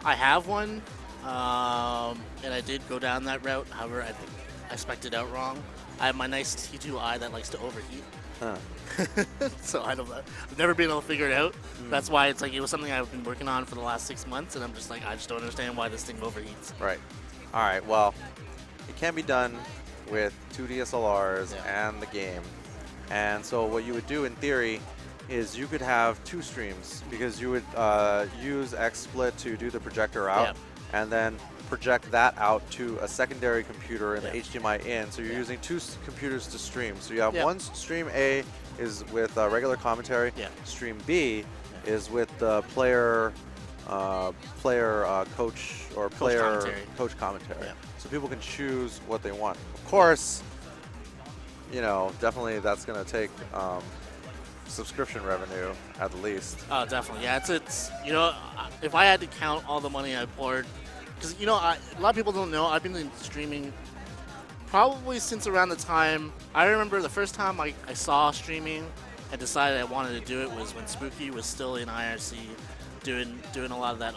I have one, and I did go down that route. However, I think I spec'd it out wrong. I have my nice T2i that likes to overheat. Huh. So I've never been able to figure it out. That's why it's like it was something I've been working on for the last 6 months, and I'm just like, I just don't understand why this thing overheats. Right. All right. Well, it can be done with 2 DSLRs and the game. And so what you would do in theory is you could have 2 streams, because you would use XSplit to do the projector out and then project that out to a secondary computer in the HDMI in. So you're using 2 computers to stream. So you have one stream A is with regular commentary. Stream B is with the player coach or coach commentary. So people can choose what they want. Of course, you know, definitely that's going to take subscription revenue at the least. Oh, definitely. Yeah, it's you know, if I had to count all the money I poured, because you know, a lot of people don't know, I've been in streaming probably since around the time, I remember the first time I saw streaming and decided I wanted to do it was when Spooky was still in IRC doing a lot of that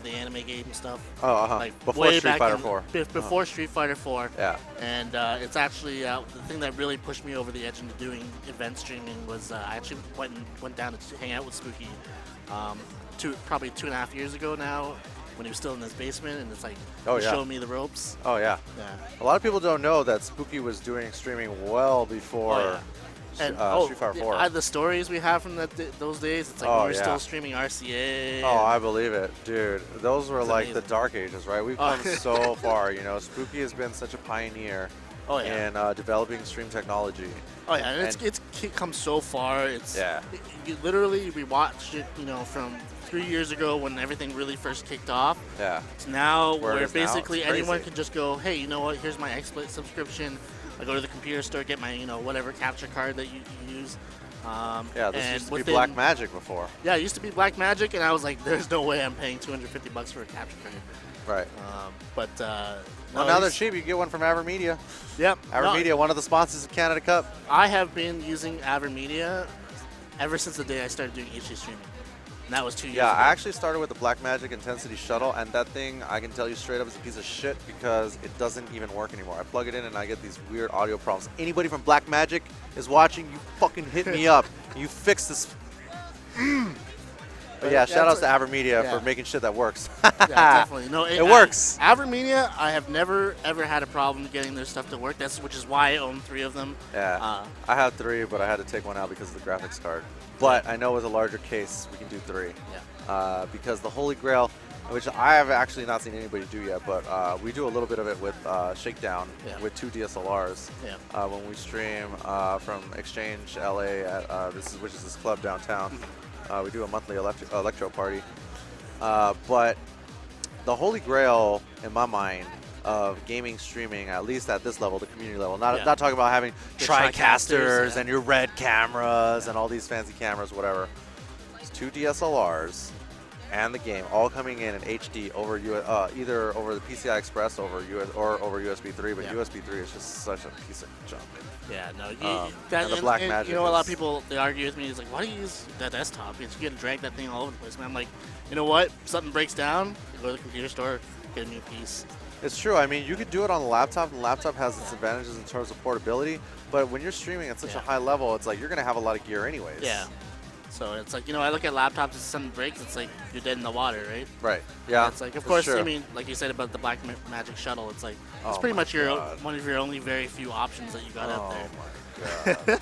the anime game stuff. Oh, like before Street Fighter 4. Before Street Fighter 4. Yeah. And it's actually the thing that really pushed me over the edge into doing event streaming was I actually went down to hang out with Spooky probably 2.5 years ago now, when he was still in his basement, and it's like he showed me the ropes. Oh yeah. A lot of people don't know that Spooky was doing streaming well before Street Fighter 4. The stories we have from those days, it's like we were still streaming RCA. Oh, I believe it, dude. Those were like amazing. The dark ages, right? We've come so far, you know. Spooky has been such a pioneer Oh, yeah. in developing stream technology. Oh yeah, and it's come so far. Literally we watched it, from 3 years ago when everything really first kicked off. Yeah. To now Where it where is now, basically it's crazy. anyone can just go, hey, you know what? Here's my XSplit subscription. I go to the computer store, get my whatever capture card that you use. Yeah, this and used to be within- Black Magic before. Yeah, it used to be Black Magic, and I was like, there's no way I'm paying $250 for a capture card. Right. But Well, now they're cheap. You can get one from AverMedia. Yep. AverMedia, one of the sponsors of Canada Cup. I have been using AverMedia ever since the day I started doing HD streaming. And that was 2 years Yeah, ago. I actually started with the Black Magic Intensity Shuttle, and that thing, I can tell you straight up, is a piece of shit because it doesn't even work anymore. I plug it in and I get these weird audio problems. Anybody from Black Magic is watching, you fucking hit me up. You fix this. But yeah, shout outs to AverMedia for making shit that works. Yeah, definitely. No, It works. AverMedia, I have never ever had a problem getting their stuff to work. Which is why I own 3 of them. Yeah, I have 3, but I had to take one out because of the graphics card. But I know with a larger case, we can do 3. Yeah. Because the Holy Grail, which I have actually not seen anybody do yet, but we do a little bit of it with Shakedown with 2 DSLRs. Yeah. When we stream from Exchange LA at which is this club downtown. We do a monthly electro party. But the Holy Grail, in my mind, of gaming streaming, at least at this level, the community level, not talking about having The TriCasters yeah. and your red cameras and all these fancy cameras, whatever. It's 2 DSLRs and the game all coming in HD over either over the PCI Express over over USB 3, but USB 3 is just such a piece of junk. Yeah, no. And the Black Magic. A lot of people, they argue with me. It's like, why do you use that desktop? Because you get to drag that thing all over the place. And I'm like, you know what? If something breaks down, you go to the computer store, get a new piece. It's true. I mean, you could do it on the laptop, and the laptop has its advantages in terms of portability. But when you're streaming at such a high level, it's like you're going to have a lot of gear anyways. Yeah. So it's like, I look at laptops, if something breaks, it's like you're dead in the water, right? Right. Yeah. And it's like, of course, I mean, like you said about the Black Magic Shuttle, it's like, it's pretty much one of your only very few options that you got out there. Oh, my God.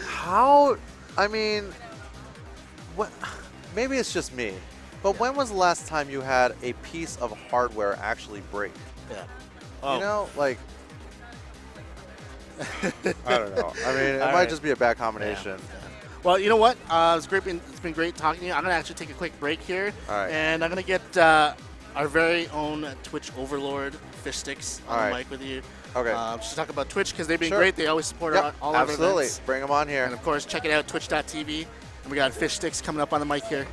How, I mean, what? Maybe it's just me, but when was the last time you had a piece of hardware actually break? Yeah. You know, like, I don't know. I mean, it might just be a bad combination. Yeah. Well, you know what? It's been great talking to you. I'm going to actually take a quick break here. All right. And I'm going to get our very own Twitch overlord, Fish Sticks, on the mic with you. Okay. Just to talk about Twitch, because they've been great. They always support all our absolutely. events. Bring them on here. And, of course, check it out, twitch.tv. And we got Fish Sticks coming up on the mic here.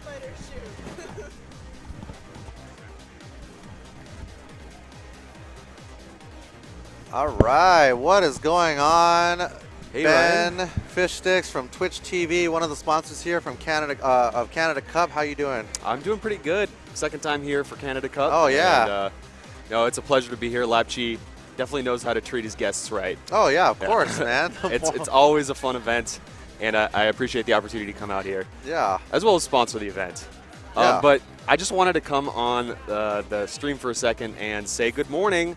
All right, what is going on? Hey, Ben, Ryan. Fish Sticks from Twitch TV, one of the sponsors here from Canada Cup. How you doing? I'm doing pretty good. Second time here for Canada Cup. Oh, yeah. And, it's a pleasure to be here. Lapchi definitely knows how to treat his guests right. Oh, yeah, of course, man. It's always a fun event, and I appreciate the opportunity to come out here. Yeah. As well as sponsor the event. Yeah. But I just wanted to come on the stream for a second and say good morning